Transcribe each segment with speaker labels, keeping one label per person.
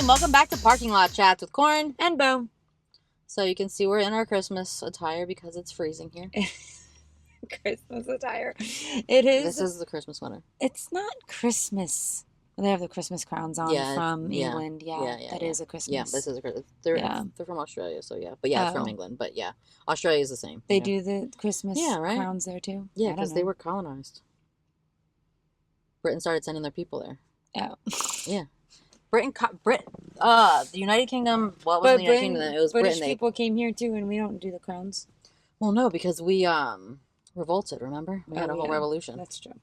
Speaker 1: and welcome back to Parking Lot Chats with Corn
Speaker 2: and Bo.
Speaker 1: So you can see we're in our Christmas attire because it's freezing here.
Speaker 2: Christmas attire. It is.
Speaker 1: This is the Christmas winter.
Speaker 2: It's not Christmas. They have the Christmas crowns on from England. Yeah, that is a Christmas.
Speaker 1: Yeah, this is a Christmas. They're from Australia, so yeah. But yeah, it's from England. But yeah, Australia is the same.
Speaker 2: They do the Christmas crowns there too?
Speaker 1: Yeah, because they were colonized. Britain started sending their people there.
Speaker 2: Oh.
Speaker 1: Yeah. The United Kingdom, what was the United Kingdom? It was
Speaker 2: British
Speaker 1: Britain.
Speaker 2: People came here too, and we don't do the crowns.
Speaker 1: Well, no, because we revolted, remember? We had a whole revolution.
Speaker 2: That's true.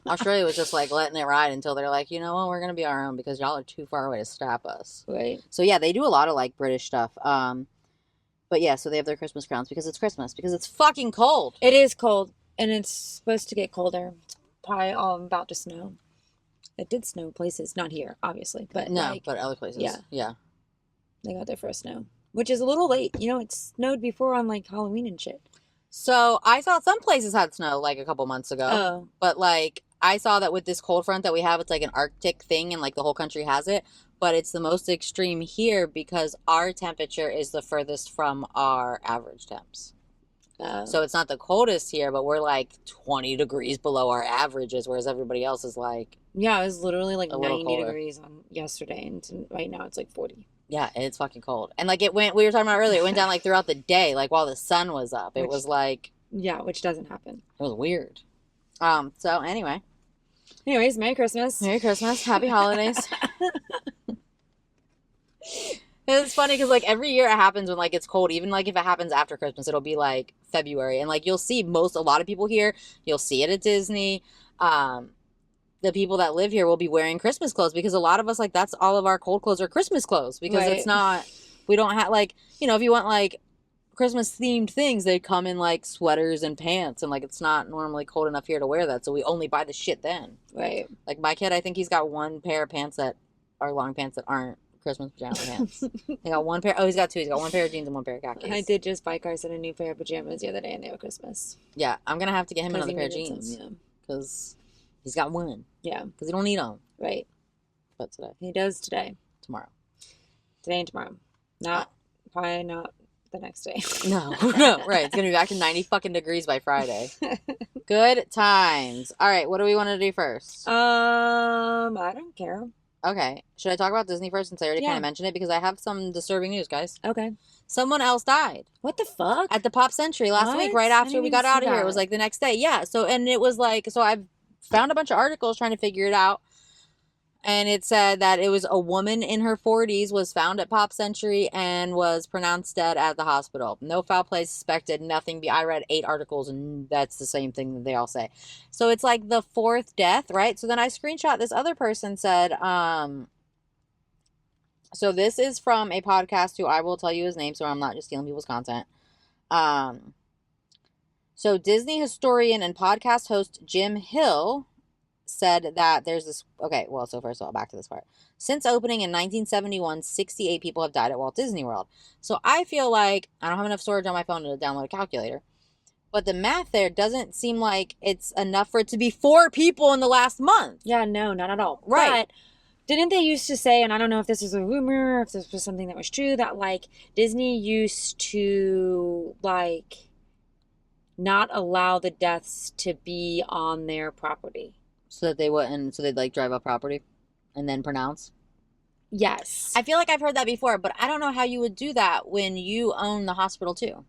Speaker 1: Australia was just like letting it ride until they're like, you know what, we're going to be our own because y'all are too far away to stop us.
Speaker 2: Right.
Speaker 1: So yeah, they do a lot of like British stuff. But yeah, so they have their Christmas crowns because it's Christmas, because it's fucking cold.
Speaker 2: It is cold, and it's supposed to get colder. It's probably about to snow. It did snow places, not here, obviously, but
Speaker 1: but other places. Yeah.
Speaker 2: They got their first snow, which is a little late. You know, it snowed before on like Halloween and shit.
Speaker 1: So I thought some places had snow like a couple months ago.
Speaker 2: Oh.
Speaker 1: But like I saw that with this cold front that we have, it's like an Arctic thing, and like the whole country has it. But it's the most extreme here because our temperature is the furthest from our average temps. So it's not the coldest here, but we're like 20 degrees below our averages, whereas everybody else is like...
Speaker 2: Yeah, it was literally like 90 degrees on yesterday, and right now it's like 40.
Speaker 1: Yeah, it's fucking cold. And like we were talking about earlier, it went down like throughout the day, like while the sun was up. It was like...
Speaker 2: Yeah, which doesn't happen.
Speaker 1: It was weird. So anyway.
Speaker 2: Anyways, Merry Christmas.
Speaker 1: Merry Christmas. Happy holidays. It's funny because like every year it happens when like it's cold. Even like if it happens after Christmas, it'll be like February, and like you'll see a lot of people here. You'll see it at Disney. The people that live here will be wearing Christmas clothes because a lot of us, like, that's all of our cold clothes are Christmas clothes because it's not. We don't have like, you know, if you want like Christmas themed things, they come in like sweaters and pants, and like it's not normally cold enough here to wear that, so we only buy the shit then.
Speaker 2: Right.
Speaker 1: Like my kid, I think he's got one pair of pants that are long pants that aren't Christmas pajama pants. He got one pair. Oh, he's got two. He's got one pair of jeans and one pair of khakis.
Speaker 2: I did just buy Carson a new pair of pajamas the other day, and they were Christmas.
Speaker 1: Yeah, I'm gonna have to get him another pair of jeans. Yeah, because he's got one.
Speaker 2: Yeah,
Speaker 1: because he don't need them.
Speaker 2: Right.
Speaker 1: But today
Speaker 2: he does today.
Speaker 1: Tomorrow.
Speaker 2: Today and tomorrow. Probably not the next day.
Speaker 1: No. Right. It's gonna be back to 90 fucking degrees by Friday. Good times. All right. What do we want to do first?
Speaker 2: I don't care.
Speaker 1: Okay. Should I talk about Disney first since I already kind of mentioned it? Because I have some disturbing news, guys.
Speaker 2: Okay.
Speaker 1: Someone else died.
Speaker 2: What the fuck?
Speaker 1: At the Pop Century last week, right after we got out of here. It was like the next day. Yeah. So, and it was like, so I've found a bunch of articles trying to figure it out. And it said that it was a woman in her 40s was found at Pop Century and was pronounced dead at the hospital. No foul play suspected, nothing. I read 8 articles and that's the same thing that they all say. So it's like the 4th death, right? So then I screenshot this other person said, so this is from a podcast who I will tell you his name so I'm not just stealing people's content. So Disney historian and podcast host Jim Hill said that there's this... Okay, well, so first of all, back to this part. Since opening in 1971, 68 people have died at Walt Disney World. So I feel like I don't have enough storage on my phone to download a calculator. But the math there doesn't seem like it's enough for it to be 4 people in the last month.
Speaker 2: Yeah, no, not at all.
Speaker 1: Right.
Speaker 2: But didn't they used to say, and I don't know if this is a rumor, or if this was something that was true, that like Disney used to like not allow the deaths to be on their property.
Speaker 1: So that they wouldn't, so they'd like drive up property and then pronounce?
Speaker 2: Yes.
Speaker 1: I feel like I've heard that before, but I don't know how you would do that when you own the hospital too.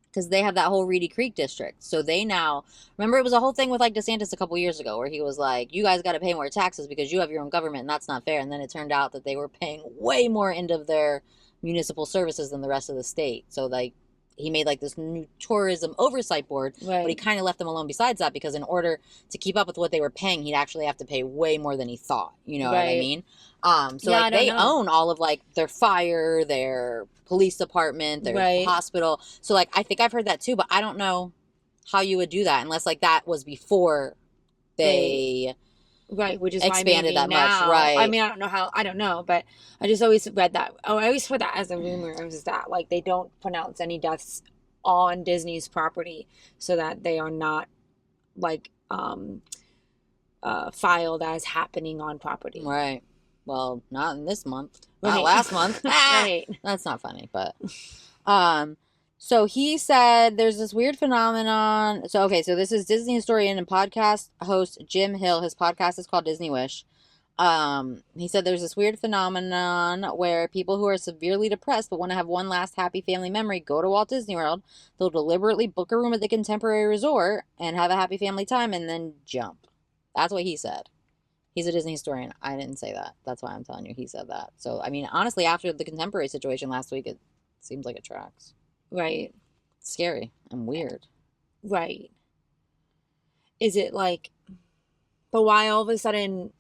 Speaker 1: Because they have that whole Reedy Creek district. So they now, remember it was a whole thing with like DeSantis a couple years ago where he was like, you guys got to pay more taxes because you have your own government and that's not fair. And then it turned out that they were paying way more into their municipal services than the rest of the state. So like, he made like this new tourism oversight board, but he kind of left them alone besides that because in order to keep up with what they were paying, he'd actually have to pay way more than he thought. You know what I mean? So like they own all of like their fire, their police department, their hospital. So like I think I've heard that too, but I don't know how you would do that unless like that was before they
Speaker 2: which is
Speaker 1: expanded
Speaker 2: why
Speaker 1: that
Speaker 2: now,
Speaker 1: much, right?
Speaker 2: I mean, I don't know, but I just always read that. Oh, I always heard that as a rumor. It was that like they don't pronounce any deaths on Disney's property so that they are not like filed as happening on property.
Speaker 1: Right. Well, not in this month.
Speaker 2: Right.
Speaker 1: Not last month. Ah!
Speaker 2: Right.
Speaker 1: That's not funny, but so he said there's this weird phenomenon. So okay, so this is Disney historian and podcast host Jim Hill. His podcast is called Disney Wish. He said there's this weird phenomenon where people who are severely depressed but want to have one last happy family memory go to Walt Disney World. They'll deliberately book a room at the Contemporary Resort and have a happy family time and then jump. That's what he said. He's a Disney historian. I didn't say that. That's why I'm telling you he said that. So, I mean, honestly, after the Contemporary situation last week, it seems like it tracks.
Speaker 2: Right.
Speaker 1: It's scary and weird.
Speaker 2: Right. Is it like, but why all of a sudden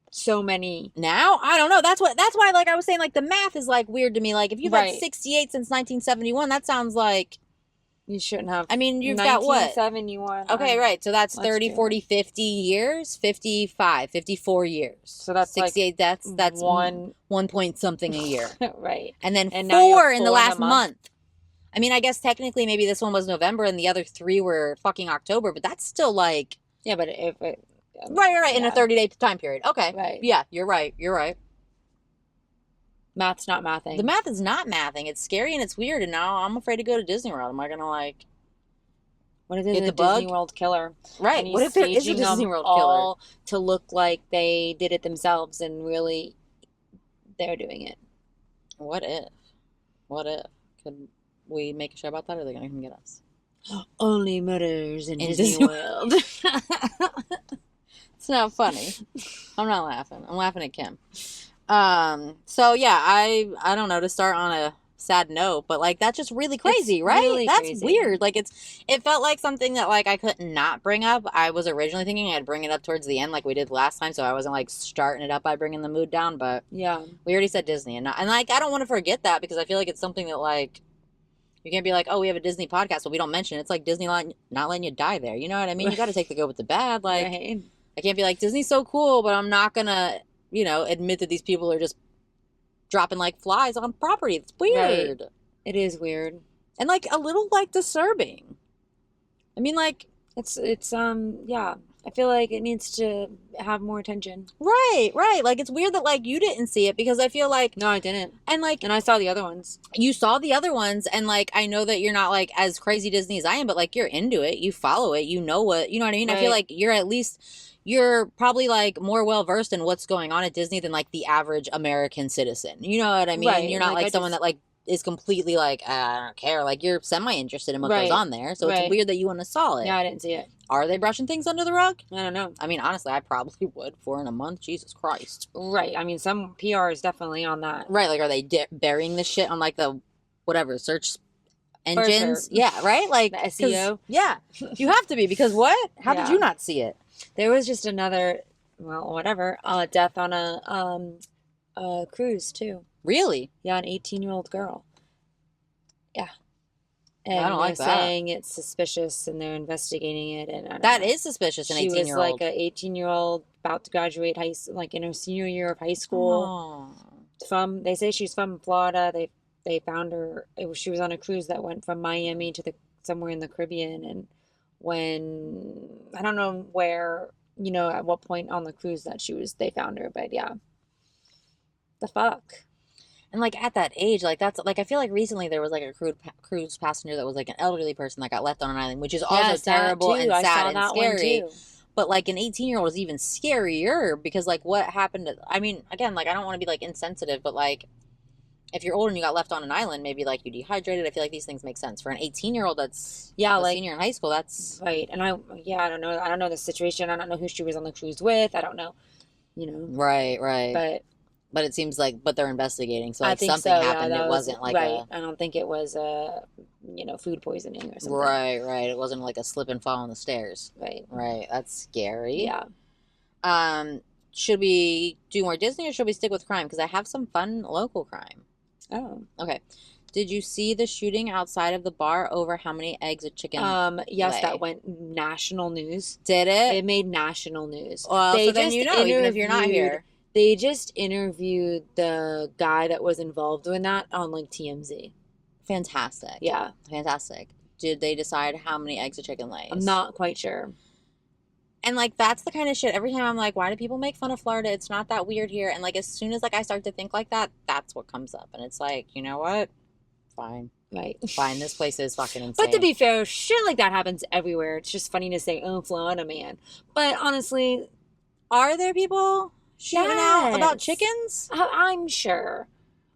Speaker 2: so many?
Speaker 1: Now? I don't know. That's why, like, I was saying, like, the math is, like, weird to me. Like, if you've had 68 since 1971, that sounds like...
Speaker 2: You shouldn't have.
Speaker 1: I mean, you've got what?
Speaker 2: 1971.
Speaker 1: Okay, right. So that's 30, 40, 50 years. 55, 54 years.
Speaker 2: So that's
Speaker 1: 68
Speaker 2: like
Speaker 1: deaths. That's one point something a year.
Speaker 2: Right.
Speaker 1: And then
Speaker 2: and
Speaker 1: four in the last month. I mean, I guess technically maybe this one was November and the other 3 were fucking October, but that's still like...
Speaker 2: Yeah, but if it...
Speaker 1: Right. Yeah. In a 30-day time period. Okay.
Speaker 2: Right.
Speaker 1: Yeah, you're right.
Speaker 2: Math's not mathing.
Speaker 1: The math is not mathing. It's scary and it's weird, and now I'm afraid to go to Disney World. Am I gonna like...
Speaker 2: What if it's a Disney World killer?
Speaker 1: Right. What if it is a Disney World killer?
Speaker 2: All to look like they did it themselves and really they're doing it. What if?
Speaker 1: Could we make a show about that, or are they gonna come get us?
Speaker 2: Only murders in Disney World.
Speaker 1: It's not funny. I'm not laughing. I'm laughing at Kim. So yeah, I don't know, to start on a sad note, but like that's just really crazy, right?
Speaker 2: Really
Speaker 1: that's
Speaker 2: crazy.
Speaker 1: Weird. Like it felt like something that like I could not bring up. I was originally thinking I'd bring it up towards the end like we did last time, so I wasn't like starting it up by bringing the mood down, but
Speaker 2: yeah,
Speaker 1: we already said Disney, and like I don't want to forget that because I feel like it's something that like you can't be like, oh, we have a Disney podcast, but we don't mention it. It's like Disney not letting you die there. You know what I mean? You got to take the good with the bad. Like
Speaker 2: right.
Speaker 1: I can't be like, Disney's so cool, but I'm not gonna, admit that these people are just dropping like flies on property. It's weird.
Speaker 2: Right. It is weird.
Speaker 1: And like a little like disturbing. I mean, like
Speaker 2: it's yeah. I feel like it needs to have more attention.
Speaker 1: Right. Like it's weird that like you didn't see it because I feel like
Speaker 2: no, I didn't.
Speaker 1: And
Speaker 2: I saw the other ones.
Speaker 1: You saw the other ones, and like I know that you're not like as crazy Disney as I am, but like you're into it. You follow it. You know what I mean? Right. I feel like you're probably like more well versed in what's going on at Disney than like the average American citizen. You know what I mean?
Speaker 2: Right.
Speaker 1: You're not like someone that like is completely like, I don't care. Like you're semi-interested in what goes on there. So it's weird that you want to saw it.
Speaker 2: Yeah, I didn't see it.
Speaker 1: Are they brushing things under the rug?
Speaker 2: I don't know.
Speaker 1: I mean, honestly, I probably would for in a month. Jesus Christ.
Speaker 2: Right. I mean, some PR is definitely on that.
Speaker 1: Right. Like, are they burying this shit on like the whatever search engines? Sure. Yeah. Right. Like
Speaker 2: the SEO.
Speaker 1: Yeah. You have to be because what? How did you not see it?
Speaker 2: There was just another, death on a cruise too.
Speaker 1: Really?
Speaker 2: Yeah, an 18-year-old girl. Yeah. And
Speaker 1: I don't like that.
Speaker 2: Saying it's suspicious and they're investigating it. And
Speaker 1: that is suspicious, an 18-year-old.
Speaker 2: She was like an 18-year-old about to graduate like in her senior year of high school. Oh. They say she's from Florida. They found her. She was on a cruise that went from Miami to somewhere in the Caribbean. And when, I don't know where, at what point on the cruise that they found her. But yeah. The fuck?
Speaker 1: And like at that age, like that's like I feel like recently there was like a cruise passenger that was like an elderly person that got left on an island, which is also terrible and sad and scary. But like an 18-year-old is even scarier because like what happened I mean, again, like I don't want to be like insensitive, but like if you're old and you got left on an island, maybe like you dehydrated. I feel like these things make sense. For an 18-year-old that's a senior in high school, that's
Speaker 2: right. And I don't know. I don't know the situation. I don't know who she was on the cruise with. I don't know.
Speaker 1: Right. But it seems like, they're investigating. So like something happened. It wasn't like
Speaker 2: I don't think it was food poisoning or something.
Speaker 1: Right. It wasn't like a slip and fall on the stairs. Right. That's scary.
Speaker 2: Yeah.
Speaker 1: Should we do more Disney or should we stick with crime? Because I have some fun local crime.
Speaker 2: Oh.
Speaker 1: Okay. Did you see the shooting outside of the bar over how many eggs a chicken
Speaker 2: yes,
Speaker 1: lay?
Speaker 2: That went national news.
Speaker 1: Did it?
Speaker 2: It made national news.
Speaker 1: Well, so then even if you're not here.
Speaker 2: They just interviewed the guy that was involved in that on like TMZ.
Speaker 1: Fantastic.
Speaker 2: Yeah.
Speaker 1: Fantastic. Did they decide how many eggs a chicken lays?
Speaker 2: I'm not quite sure.
Speaker 1: And, like, that's the kind of shit, every time I'm like, why do people make fun of Florida? It's not that weird here. And, like, as soon as, like, I start to think like that, that's what comes up. And it's like, you know what? Fine.
Speaker 2: Right.
Speaker 1: Fine. This place is fucking insane.
Speaker 2: But to be fair, shit like that happens everywhere. It's just funny to say, oh, Florida, man. But honestly,
Speaker 1: are there people shooting out about chickens?
Speaker 2: I'm sure.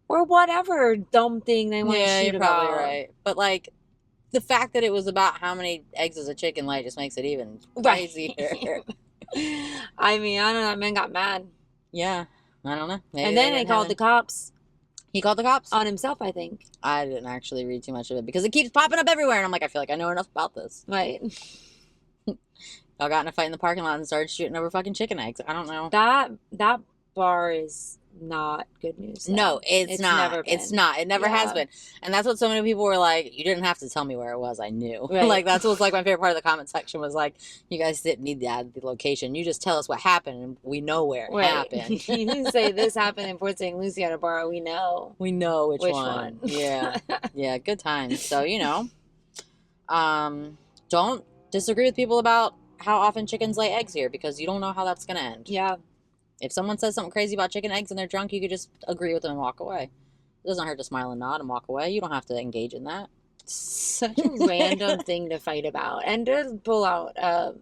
Speaker 2: Or whatever dumb thing they want to shoot
Speaker 1: you're
Speaker 2: about.
Speaker 1: probably right. But, like, the fact that it was about how many eggs does a chicken lay just makes it even crazier.
Speaker 2: I mean, I don't know. That man got mad.
Speaker 1: Yeah. I don't know. Maybe
Speaker 2: and then they called the cops.
Speaker 1: He called the cops?
Speaker 2: On himself, I think.
Speaker 1: I didn't actually read too much of it because it keeps popping up everywhere. And I'm like, I feel like I know enough about this.
Speaker 2: Right.
Speaker 1: Y'all got in a fight in the parking lot and started shooting over fucking chicken eggs. I don't know.
Speaker 2: That bar is not good news. Though.
Speaker 1: No, it's not.
Speaker 2: Never been.
Speaker 1: It's not. It never has been. And that's what so many people were like, you didn't have to tell me where it was. I knew. Right. Like, that's what's like my favorite part of the comment section was like, you guys didn't need to add the location. You just tell us what happened and we know where it happened.
Speaker 2: You didn't say this happened in Port St. Lucie at a bar. We know.
Speaker 1: We know which one. Yeah. Yeah. Good times. So, you know, don't disagree with people about how often chickens lay eggs here because you don't know how that's going to end.
Speaker 2: Yeah.
Speaker 1: If someone says something crazy about chicken eggs and they're drunk, you could just agree with them and walk away. It doesn't hurt to smile and nod and walk away. You don't have to engage in that.
Speaker 2: Such a random thing to fight about and to pull out a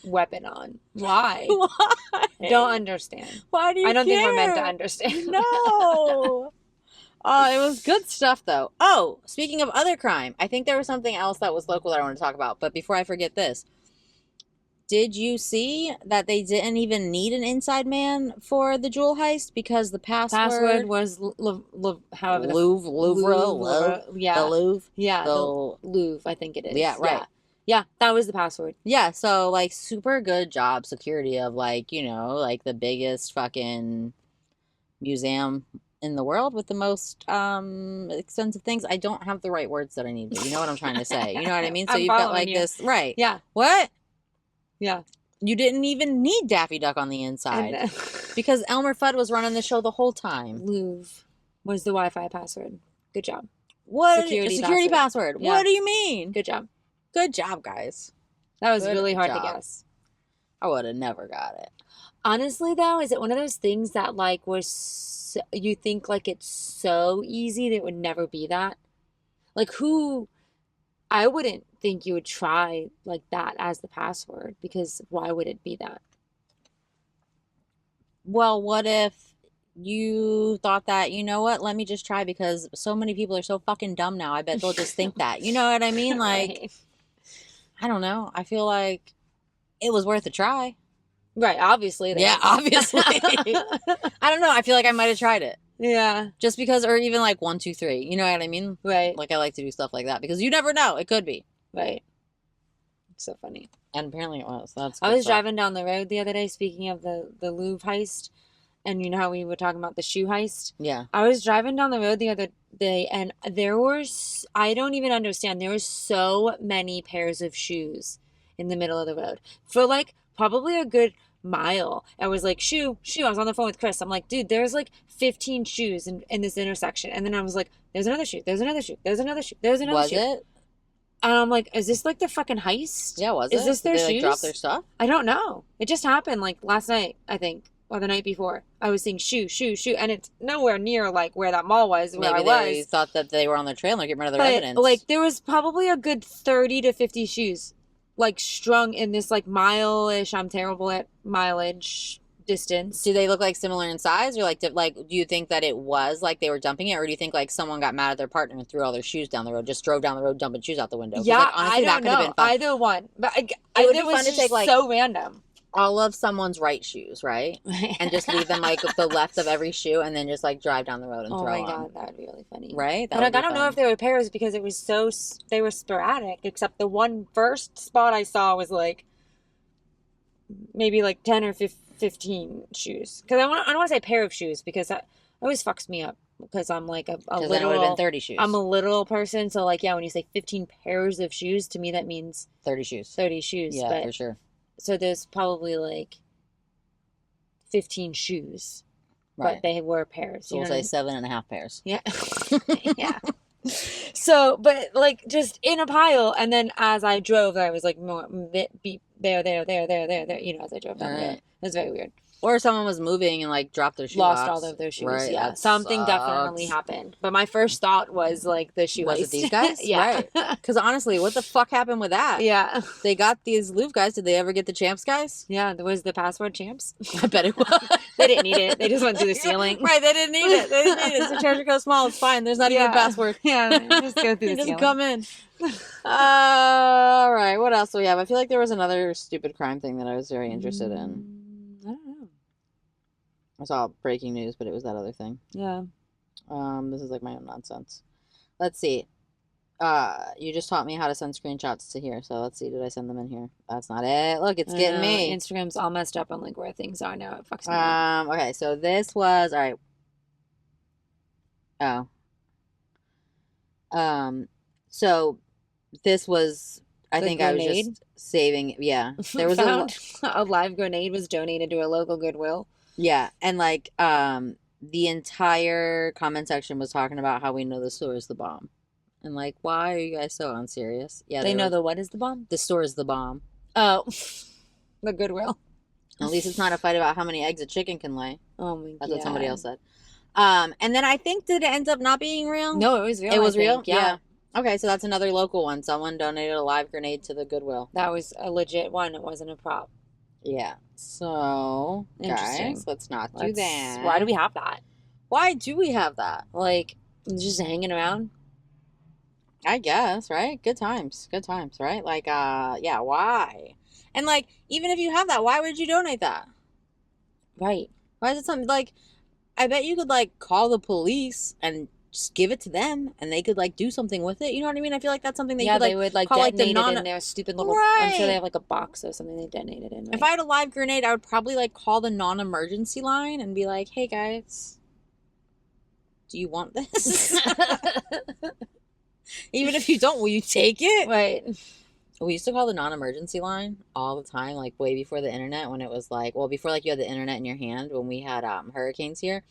Speaker 2: weapon on. Why?
Speaker 1: Why?
Speaker 2: Don't understand.
Speaker 1: Why do you
Speaker 2: I don't
Speaker 1: care?
Speaker 2: think we're meant to understand.
Speaker 1: No. It was good stuff, though. Oh, speaking of other crime, I think there was something else that was local that I want to talk about. But before I forget this, did you see that they didn't even need an inside man for the jewel heist because the password
Speaker 2: was however
Speaker 1: Louvre,
Speaker 2: yeah,
Speaker 1: the Louvre,
Speaker 2: yeah, the Louvre, I think it is.
Speaker 1: Yeah, right.
Speaker 2: Yeah, that was the password.
Speaker 1: Yeah, so like super good job security of like, you know, like the biggest fucking museum in the world with the most expensive things. I don't have the right words that I need, but you know what I'm trying to say. You know what I mean? So you've got like this, right?
Speaker 2: Yeah.
Speaker 1: What?
Speaker 2: Yeah.
Speaker 1: You didn't even need Daffy Duck on the inside because Elmer Fudd was running the show the whole time.
Speaker 2: Louvre was the Wi-Fi password. Good job.
Speaker 1: What? Security password. Yeah. What do you mean?
Speaker 2: Good job.
Speaker 1: Good job, guys.
Speaker 2: That was really hard to guess.
Speaker 1: I would have never got it.
Speaker 2: Honestly, though, is it one of those things that like was you think like it's so easy that it would never be that? Like who? I wouldn't think you would try like that as the password because why would it be that? Well,
Speaker 1: what if you thought that, you know what, let me just try because so many people are so fucking dumb now. I bet they'll just think that. You know what I mean? Like, right. I don't know. I feel like it was worth a try.
Speaker 2: Right. Obviously.
Speaker 1: Yeah, obviously. I don't know. I feel like I might have tried it.
Speaker 2: Yeah.
Speaker 1: Just because, or even like 1, 2, 3. You know what I mean?
Speaker 2: Right.
Speaker 1: Like I like to do stuff like that because you never know. It could be.
Speaker 2: Right. So funny.
Speaker 1: And apparently it was.
Speaker 2: I was driving down the road the other day, speaking of the Louvre heist, and you know how we were talking about the shoe heist?
Speaker 1: Yeah.
Speaker 2: I was driving down the road the other day, and there were, I don't even understand, there were so many pairs of shoes in the middle of the road. For like probably a good mile. I was like, shoe. I was on the phone with Chris. I'm like, dude, there's like 15 shoes in this intersection. And then I was like, there's another shoe. There's another shoe. There's another shoe. There's another shoe.
Speaker 1: Was it?
Speaker 2: And I'm like, is this like the fucking heist?
Speaker 1: Yeah, was it?
Speaker 2: Is this their shoes?
Speaker 1: Did they drop their stuff?
Speaker 2: I don't know. It just happened like last night, I think, or the night before. I was seeing shoe, and it's nowhere near like where that mall was. Where
Speaker 1: Maybe
Speaker 2: I was.
Speaker 1: They thought that they were on their trail and they're getting rid of their evidence.
Speaker 2: Like there was probably a good 30 to 50 shoes, like strung in this like mile-ish. I'm terrible at mileage distance.
Speaker 1: Do they look like similar in size, or like do you think that it was like they were dumping it, or do you think like someone got mad at their partner and threw all their shoes down the road, just drove down the road dumping shoes out the window?
Speaker 2: Yeah,
Speaker 1: like, honestly,
Speaker 2: I don't know. Either one, but it would be fun to take like so random.
Speaker 1: All of someone's right shoes, right? And just leave them like the left of every shoe and then just like drive down the road and throw them.
Speaker 2: Oh my God, that would be really funny.
Speaker 1: Right?
Speaker 2: But I don't know if they were pairs because it was they were sporadic, except the one first spot I saw was like maybe like 10 or 15 shoes. Because I don't want to say pair of shoes because that always fucks me up because I'm like a literal.
Speaker 1: Then it would have been 30 shoes.
Speaker 2: I'm a literal person. So like, yeah, when you say 15 pairs of shoes, to me that means
Speaker 1: 30 shoes.
Speaker 2: 30 shoes.
Speaker 1: Yeah, for sure.
Speaker 2: So there's probably like 15 shoes, right. But they were pairs.
Speaker 1: So we'll say 7.5 pairs.
Speaker 2: Yeah. Yeah. So, but like just in a pile. And then as I drove, I was like there, as I drove down the road.
Speaker 1: Right.
Speaker 2: It was very weird.
Speaker 1: Or someone was moving and like dropped their shoebox.
Speaker 2: Lost all of their shoes.
Speaker 1: Right,
Speaker 2: Yeah,
Speaker 1: that
Speaker 2: something
Speaker 1: sucks.
Speaker 2: definitely happened. But my first thought was like the shoe
Speaker 1: Was
Speaker 2: heist.
Speaker 1: it these guys?
Speaker 2: Yeah.
Speaker 1: Right. Because honestly, what the fuck happened with that?
Speaker 2: Yeah.
Speaker 1: They got these Louvre guys. Did they ever get the Champs guys?
Speaker 2: Yeah, there was the password champs.
Speaker 1: I bet it was.
Speaker 2: They didn't need it. They just went through the ceiling.
Speaker 1: Right, they didn't need it. They didn't need it. It's a treasure code small. It's fine. There's not even a password.
Speaker 2: Yeah, just go through the
Speaker 1: Just
Speaker 2: ceiling.
Speaker 1: come in. All right. What else do we have? I feel like there was another stupid crime thing that I was very interested in.
Speaker 2: I don't know.
Speaker 1: I saw breaking news, but it was that other thing.
Speaker 2: Yeah.
Speaker 1: This is like my own nonsense. Let's see. You just taught me how to send screenshots to here. So let's see. Did I send them in here? That's not it. Look, it's getting me.
Speaker 2: Instagram's all messed up on like where things are now. It fucks me up.
Speaker 1: Okay. So this was all right. So this was. I think I was just saving. Yeah, there was
Speaker 2: a live grenade was donated to a local Goodwill.
Speaker 1: Yeah, and like the entire comment section was talking about how we know the store is the bomb. And like, why are you guys so unserious? Yeah,
Speaker 2: they know the what is the bomb?
Speaker 1: The store is the bomb.
Speaker 2: Oh, the Goodwill.
Speaker 1: At least it's not a fight about how many eggs a chicken can lay.
Speaker 2: Oh my god.
Speaker 1: That's what somebody else said. And then I think, did it end up not being real?
Speaker 2: No, it was real.
Speaker 1: It was real? Yeah. Okay, so that's another local one. Someone donated a live grenade to the Goodwill.
Speaker 2: That was a legit one. It wasn't a prop.
Speaker 1: Yeah. So, guys, let's not do that.
Speaker 2: Why do we have that?
Speaker 1: Why do we have that?
Speaker 2: Like, just hanging around?
Speaker 1: I guess, right? Good times, right? Like, yeah, why? And like, even if you have that, why would you donate that?
Speaker 2: Right.
Speaker 1: Why is it something like, I bet you could like call the police and just give it to them and they could like do something with it. You know what I mean? I feel like that's something you could like,
Speaker 2: they would like
Speaker 1: call,
Speaker 2: detonate
Speaker 1: like,
Speaker 2: it in their stupid little,
Speaker 1: right.
Speaker 2: I'm sure they have like a box or something they detonated in. Right?
Speaker 1: If I had a live grenade, I would probably like call the non-emergency line and be like, hey guys, do you want this? Even if you don't, will you take it?
Speaker 2: Right.
Speaker 1: We used to call the non-emergency line all the time, like way before the internet, when it was like, well, before like you had the internet in your hand, when we had hurricanes here,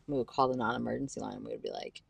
Speaker 1: we would call the non-emergency line and we would be like,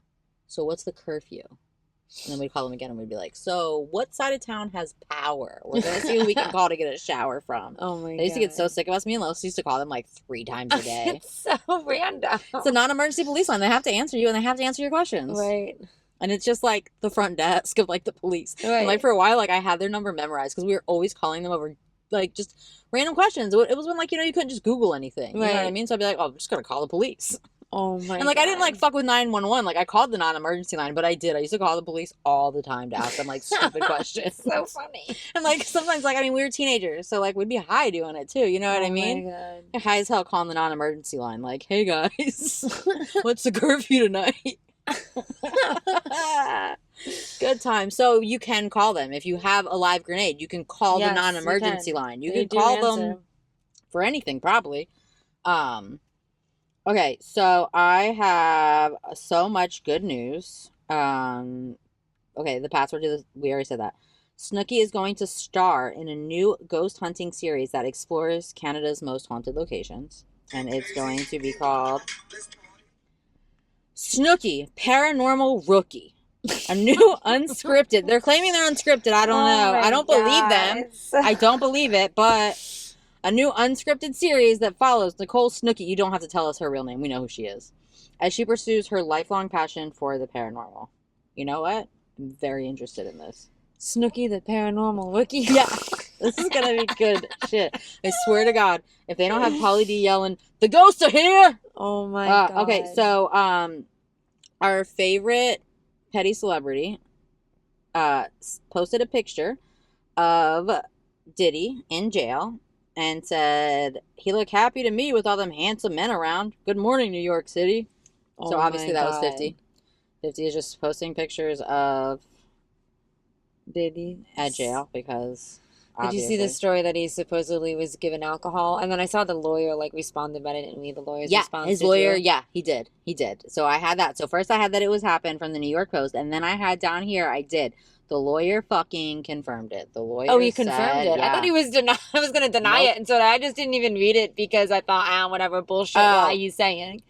Speaker 1: so what's the curfew? And then we'd call them again and we'd be like, so what side of town has power? We're going to see who we can call to get a shower from.
Speaker 2: Oh my god.
Speaker 1: They used to get so sick of us. Me and Los used to call them like 3 times a day.
Speaker 2: It's so random.
Speaker 1: It's a non-emergency police line. They have to answer you and they have to answer your questions.
Speaker 2: Right.
Speaker 1: And it's just like the front desk of like the police.
Speaker 2: Right.
Speaker 1: And like for a while, like I had their number memorized because we were always calling them over like just random questions. It was when like, you couldn't just Google anything. You know what I mean? So I'd be like, oh, I'm just going to call the police.
Speaker 2: Oh my god.
Speaker 1: And like I didn't like fuck with 911. Like I called the non-emergency line, but I did. I used to call the police all the time to ask them like stupid questions.
Speaker 2: So funny.
Speaker 1: And like sometimes like we were teenagers, so like we'd be high doing it too. You know what I mean?
Speaker 2: Oh my god.
Speaker 1: High as hell calling the non-emergency line, like, hey guys, what's the curfew tonight? Good time. So you can call them if you have a live grenade. You can call the non-emergency line. You can call them for anything, probably. Okay, so I have so much good news. Okay, the password to this, we already said that. Snooki is going to star in a new ghost hunting series that explores Canada's most haunted locations. And it's going to be called Snooki, Paranormal Rookie. A new unscripted. They're claiming they're unscripted. I don't know. I don't believe them. I don't believe it, but a new unscripted series that follows Nicole Snooki. You don't have to tell us her real name. We know who she is. As she pursues her lifelong passion for the paranormal. You know what? I'm very interested in this.
Speaker 2: Snooki the Paranormal Rookie.
Speaker 1: Yeah. This is going to be good shit. I swear to God. If they don't have Pauly D yelling, the ghosts are here!
Speaker 2: Oh my God.
Speaker 1: Okay, so our favorite petty celebrity posted a picture of Diddy in jail and said, he looked happy to me with all them handsome men around. Good morning, New York City. So obviously that was 50. 50 is just posting pictures of
Speaker 2: Diddy
Speaker 1: at jail because
Speaker 2: Did you see the story that he supposedly was given alcohol? And then I saw the lawyer responded, but I didn't read the lawyer's response.
Speaker 1: His lawyer, he did. So I had that. So first I had that it was happened from the New York Post, and then I had down here, the lawyer fucking confirmed it. The lawyer
Speaker 2: he confirmed it.
Speaker 1: Yeah.
Speaker 2: I thought he was I was going to deny it, and so I just didn't even read it because I thought, whatever bullshit. Why are you saying?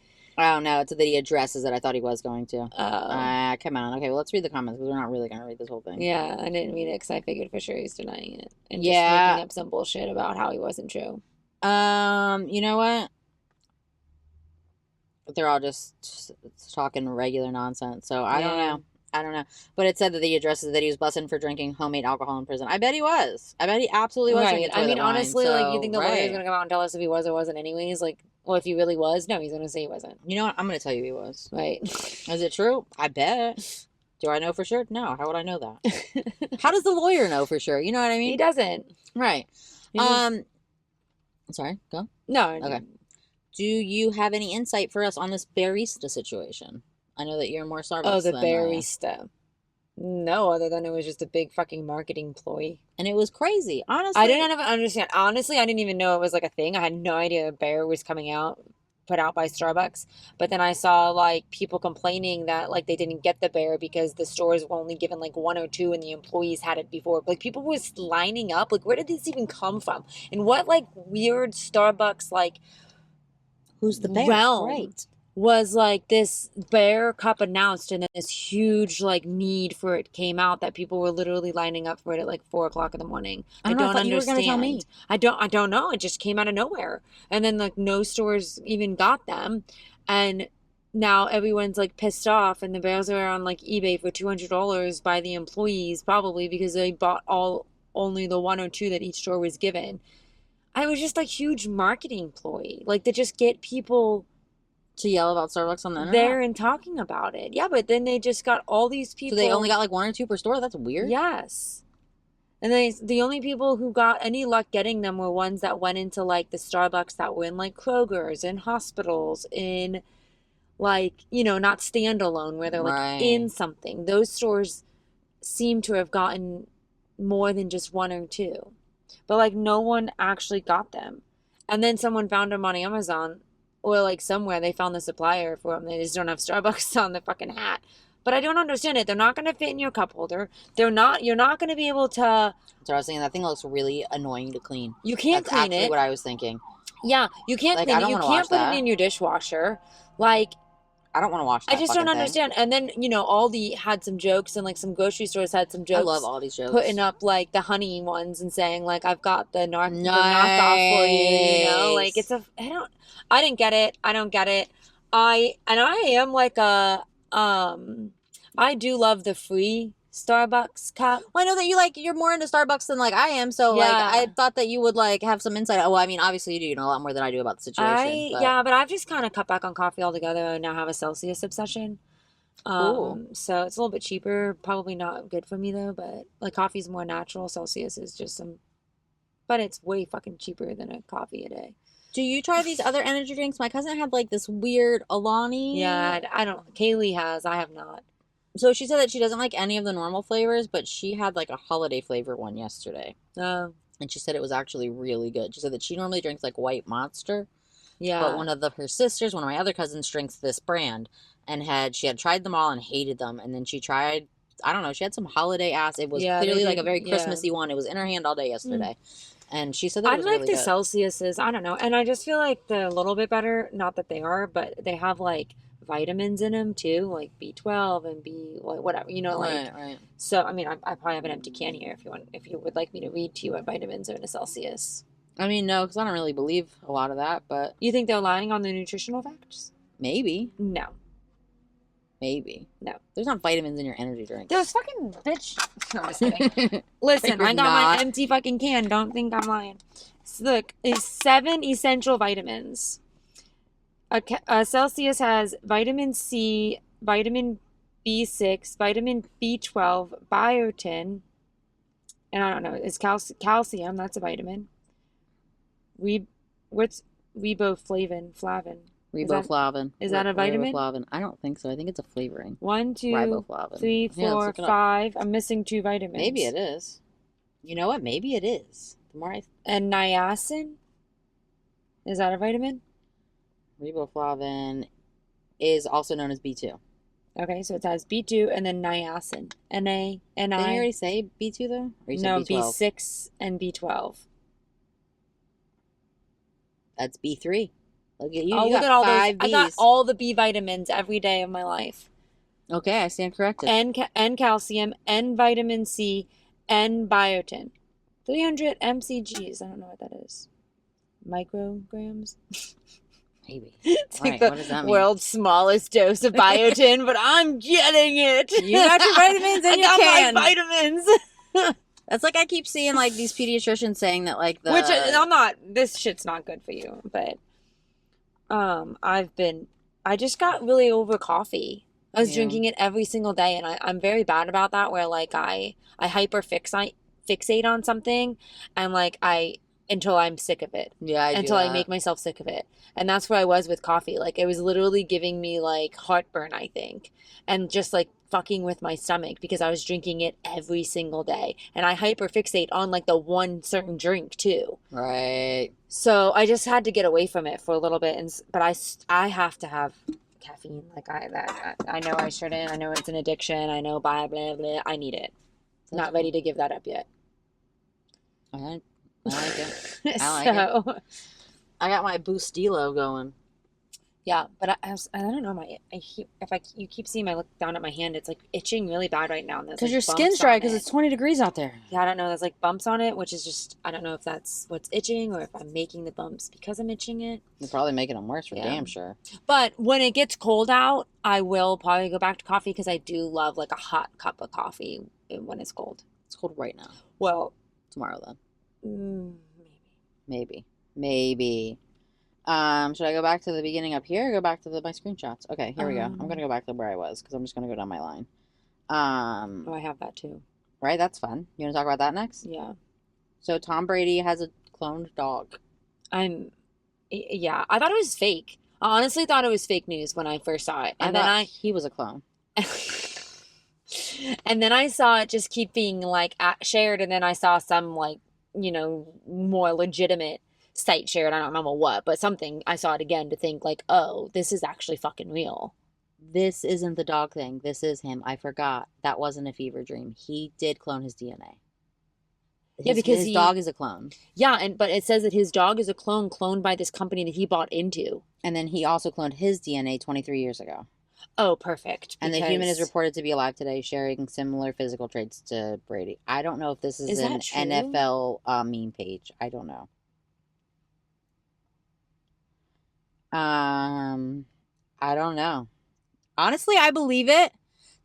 Speaker 1: Oh no, it's that he addresses it. I thought he was going to.
Speaker 2: Oh.
Speaker 1: Come on. Okay, well, let's read the comments because we're not really going to read this whole thing.
Speaker 2: Yeah, I didn't read it because I figured for sure he's denying it and just making
Speaker 1: Yeah.
Speaker 2: up some bullshit about how he wasn't true.
Speaker 1: You know what? They're all just talking regular nonsense. So I don't
Speaker 2: Yeah.
Speaker 1: know. I don't know. But it said that he addresses that he was busted for drinking homemade alcohol in prison. I bet he was. I bet he absolutely was
Speaker 2: Right.
Speaker 1: drinking
Speaker 2: I
Speaker 1: toilet
Speaker 2: mean,
Speaker 1: wine.
Speaker 2: honestly, like, you
Speaker 1: So,
Speaker 2: think the lawyer's
Speaker 1: right.
Speaker 2: gonna come out and tell us if he was or wasn't anyways? Like, well, if he really was, no, he's gonna say he wasn't.
Speaker 1: You know what? I'm going to tell you he was.
Speaker 2: Right.
Speaker 1: Is it true? I bet. Do I know for sure? No. How would I know that? How does the lawyer know for sure? You know what I
Speaker 2: He
Speaker 1: mean?
Speaker 2: doesn't.
Speaker 1: Right.
Speaker 2: He just,
Speaker 1: Sorry. Go.
Speaker 2: no.
Speaker 1: Okay. Do you have any insight for us on this barista situation? I know that you're more
Speaker 2: Oh,
Speaker 1: Starbucks
Speaker 2: the
Speaker 1: than I am.
Speaker 2: barista. No, other than it was just a big fucking marketing ploy.
Speaker 1: And it was crazy. Honestly.
Speaker 2: I didn't even understand. Honestly, I didn't even know it was like a thing. I had no idea a bear was coming out, put out by Starbucks. But then I saw like people complaining that like they didn't get the bear because the stores were only given like one or two and the employees had it before. Like people was lining up. Like where did this even come from? And what like weird Starbucks like
Speaker 1: Who's the bear?
Speaker 2: realm
Speaker 1: Right.
Speaker 2: was like this bear cup announced and then this huge like need for it came out that people were literally lining up for it at like 4 o'clock in the morning.
Speaker 1: I don't know. I thought you were going to tell me.
Speaker 2: I don't know. It just came out of nowhere. And then like no stores even got them. And now everyone's like pissed off and the bears are on like eBay for $200 by the employees probably because they bought only the one or two that each store was given. I was just like huge marketing ploy. Like to just get people
Speaker 1: To yell about Starbucks on the internet?
Speaker 2: there and talking about it. Yeah, but then they just got all these people.
Speaker 1: So they only got like one or two per store? That's weird.
Speaker 2: Yes. And the only people who got any luck getting them were ones that went into like the Starbucks that were in like Kroger's, in hospitals, in like, you know, not standalone where they're like
Speaker 1: Right.
Speaker 2: in something. Those stores seem to have gotten more than just one or two. But like no one actually got them. And then someone found them on Amazon or like somewhere they found the supplier for them. They just don't have Starbucks on the fucking hat. But I don't understand it. They're not going to fit in your cup holder. You're not going to be able to.
Speaker 1: So I was saying that thing looks really annoying to clean.
Speaker 2: You can't
Speaker 1: That's
Speaker 2: clean
Speaker 1: actually
Speaker 2: it.
Speaker 1: what I was thinking.
Speaker 2: Yeah, you can't
Speaker 1: Like,
Speaker 2: clean
Speaker 1: I
Speaker 2: it.
Speaker 1: don't
Speaker 2: You
Speaker 1: wanna
Speaker 2: can't
Speaker 1: wash
Speaker 2: put
Speaker 1: that.
Speaker 2: it in your dishwasher. Like,
Speaker 1: I don't want to wash that
Speaker 2: I just don't
Speaker 1: fucking thing.
Speaker 2: understand. And then, you know, Aldi had some jokes and like some grocery stores had some
Speaker 1: I
Speaker 2: jokes.
Speaker 1: love all these jokes.
Speaker 2: Putting up like the honey ones and saying like I've got the knockoff for you, you know? Like it's I didn't get it. I don't get it. I am like I do love the free Starbucks cup.
Speaker 1: Well, I know that you're more into Starbucks than like I am, so like
Speaker 2: Yeah.
Speaker 1: I thought that you would like have some insight. Well, I mean, obviously you do. You know a lot more than I do about the situation. But
Speaker 2: But I've just kind of cut back on coffee altogether and now have a Celsius obsession.
Speaker 1: Cool.
Speaker 2: So it's a little bit cheaper, probably not good for me though, but like coffee's more natural. Celsius is just but it's way fucking cheaper than a coffee a day.
Speaker 1: Do you try these other energy drinks? My cousin had like this weird Alani.
Speaker 2: Yeah, I don't. Kaylee has. I have not.
Speaker 1: So she said that she doesn't like any of the normal flavors, but she had like a holiday flavor one yesterday.
Speaker 2: Oh,
Speaker 1: And she said it was actually really good. She said that she normally drinks like White Monster.
Speaker 2: yeah.
Speaker 1: But one of her sisters, one of my other cousins, drinks this brand and she had tried them all and hated them. And then she tried, I don't know, she had some holiday ass. It was clearly like a very Christmassy one. It was in her hand all day yesterday. And she said that it was
Speaker 2: I like
Speaker 1: really
Speaker 2: the
Speaker 1: good.
Speaker 2: Celsiuses. I don't know. And I just feel like they're a little bit better. Not that they are, but they have like vitamins in them too, like B12 and whatever, you know, like.
Speaker 1: Right.
Speaker 2: So, I mean, I probably have an empty can here if you would like me to read to you what vitamins are in a Celsius.
Speaker 1: I mean, no, because I don't really believe a lot of that, but
Speaker 2: You think they're lying on the nutritional facts?
Speaker 1: maybe.
Speaker 2: No.
Speaker 1: Maybe.
Speaker 2: No.
Speaker 1: There's not vitamins in your energy drinks.
Speaker 2: There's fucking bitch. No, I'm just kidding. Listen,
Speaker 1: There's
Speaker 2: I got
Speaker 1: not.
Speaker 2: my empty fucking can. Don't think I'm lying. So look, it's 7 essential vitamins. A Celsius has vitamin C, vitamin B6, vitamin B12, biotin, and I don't know, it's calcium. That's a vitamin. What's riboflavin?
Speaker 1: Riboflavin.
Speaker 2: Is that a vitamin?
Speaker 1: Riboflavin. I don't think so. I think it's a flavoring.
Speaker 2: 1, 2,
Speaker 1: Riboflavin.
Speaker 2: 3,
Speaker 1: Yeah,
Speaker 2: 4,
Speaker 1: let's look it up.
Speaker 2: 5. I'm missing 2 vitamins.
Speaker 1: Maybe it is. You know what? Maybe it is. The more
Speaker 2: And niacin? Is that a vitamin?
Speaker 1: Riboflavin is also known as B2.
Speaker 2: Okay, so it has B2 and then niacin. N-A,
Speaker 1: Didn't you
Speaker 2: N-I.
Speaker 1: already say B2 though? Or you said
Speaker 2: No,
Speaker 1: B12?
Speaker 2: B6 and B12.
Speaker 1: That's B3. Look at
Speaker 2: Oh,
Speaker 1: you
Speaker 2: look
Speaker 1: got
Speaker 2: at all those.
Speaker 1: five
Speaker 2: I got
Speaker 1: B's.
Speaker 2: all the B vitamins every day of my life.
Speaker 1: Okay, I stand corrected.
Speaker 2: And calcium, and vitamin C, and biotin. 300 mcgs. I don't know what that is. Micrograms?
Speaker 1: Maybe.
Speaker 2: It's like
Speaker 1: Right.
Speaker 2: the
Speaker 1: What does that mean?
Speaker 2: world's smallest dose of biotin, but I'm getting it.
Speaker 1: You got your vitamins in
Speaker 2: I
Speaker 1: your
Speaker 2: got
Speaker 1: can.
Speaker 2: my vitamins.
Speaker 1: That's like I keep seeing like these pediatricians saying that like
Speaker 2: Which
Speaker 1: the
Speaker 2: I'm not. This shit's not good for you. But I just got really over coffee. I was
Speaker 1: yeah
Speaker 2: drinking it every single day, and I'm very bad about that. Where like I fixate on something, and like I until I'm sick of it,
Speaker 1: yeah I do
Speaker 2: until I
Speaker 1: that.
Speaker 2: make myself sick of it, and that's where I was with coffee. Like it was literally giving me like heartburn, I think, and just like fucking with my stomach because I was drinking it every single day, and I hyperfixate on like the one certain drink too.
Speaker 1: Right.
Speaker 2: So I just had to get away from it for a little bit, but I have to have caffeine. Like I know I shouldn't. I know it's an addiction. I know blah blah blah. I need it.
Speaker 1: That's
Speaker 2: Not ready to give that up yet.
Speaker 1: I like it. I like
Speaker 2: So
Speaker 1: it. I got my Boostilo going.
Speaker 2: yeah, but I don't know you keep seeing my look down at my hand, it's like itching really bad right now, and there's
Speaker 1: Because
Speaker 2: like
Speaker 1: your skin's
Speaker 2: bumps
Speaker 1: dry
Speaker 2: on
Speaker 1: because
Speaker 2: it.
Speaker 1: it's 20 degrees out there.
Speaker 2: Yeah, I don't know. There's like bumps on it, which is just I don't know if that's what's itching or if I'm making the bumps because I'm itching it.
Speaker 1: You're probably making them worse for
Speaker 2: Yeah.
Speaker 1: damn sure.
Speaker 2: But when it gets cold out, I will probably go back to coffee because I do love like a hot cup of coffee when it's cold.
Speaker 1: It's cold right now.
Speaker 2: Well,
Speaker 1: Tomorrow then.
Speaker 2: maybe.
Speaker 1: Maybe. Should I go back to the beginning up here or go back to my screenshots? Okay, here we go. I'm going to go back to where I was because I'm just going to go down my line.
Speaker 2: Oh, I have that too.
Speaker 1: Right, that's fun. You want to talk about that next?
Speaker 2: Yeah.
Speaker 1: So Tom Brady has a cloned dog.
Speaker 2: Yeah, I thought it was fake. I honestly thought it was fake news when I first saw it. And then
Speaker 1: he was a clone.
Speaker 2: And then I saw it just keep being like shared, and then I saw some like, more legitimate site shared. I don't remember what, but something. I saw it again to think like, oh, this is actually fucking real.
Speaker 1: This isn't the dog thing. This is him. I forgot. That wasn't a fever dream. He did clone his DNA.
Speaker 2: Yeah, because
Speaker 1: his dog is a clone.
Speaker 2: Yeah, but it says that his dog is a cloned by this company that he bought into.
Speaker 1: And then he also cloned his DNA 23 years ago.
Speaker 2: Oh, perfect.
Speaker 1: And the human is reported to be alive today, sharing similar physical traits to Brady. I don't know if this is an NFL meme page. I don't know. I don't know. Honestly, I believe it.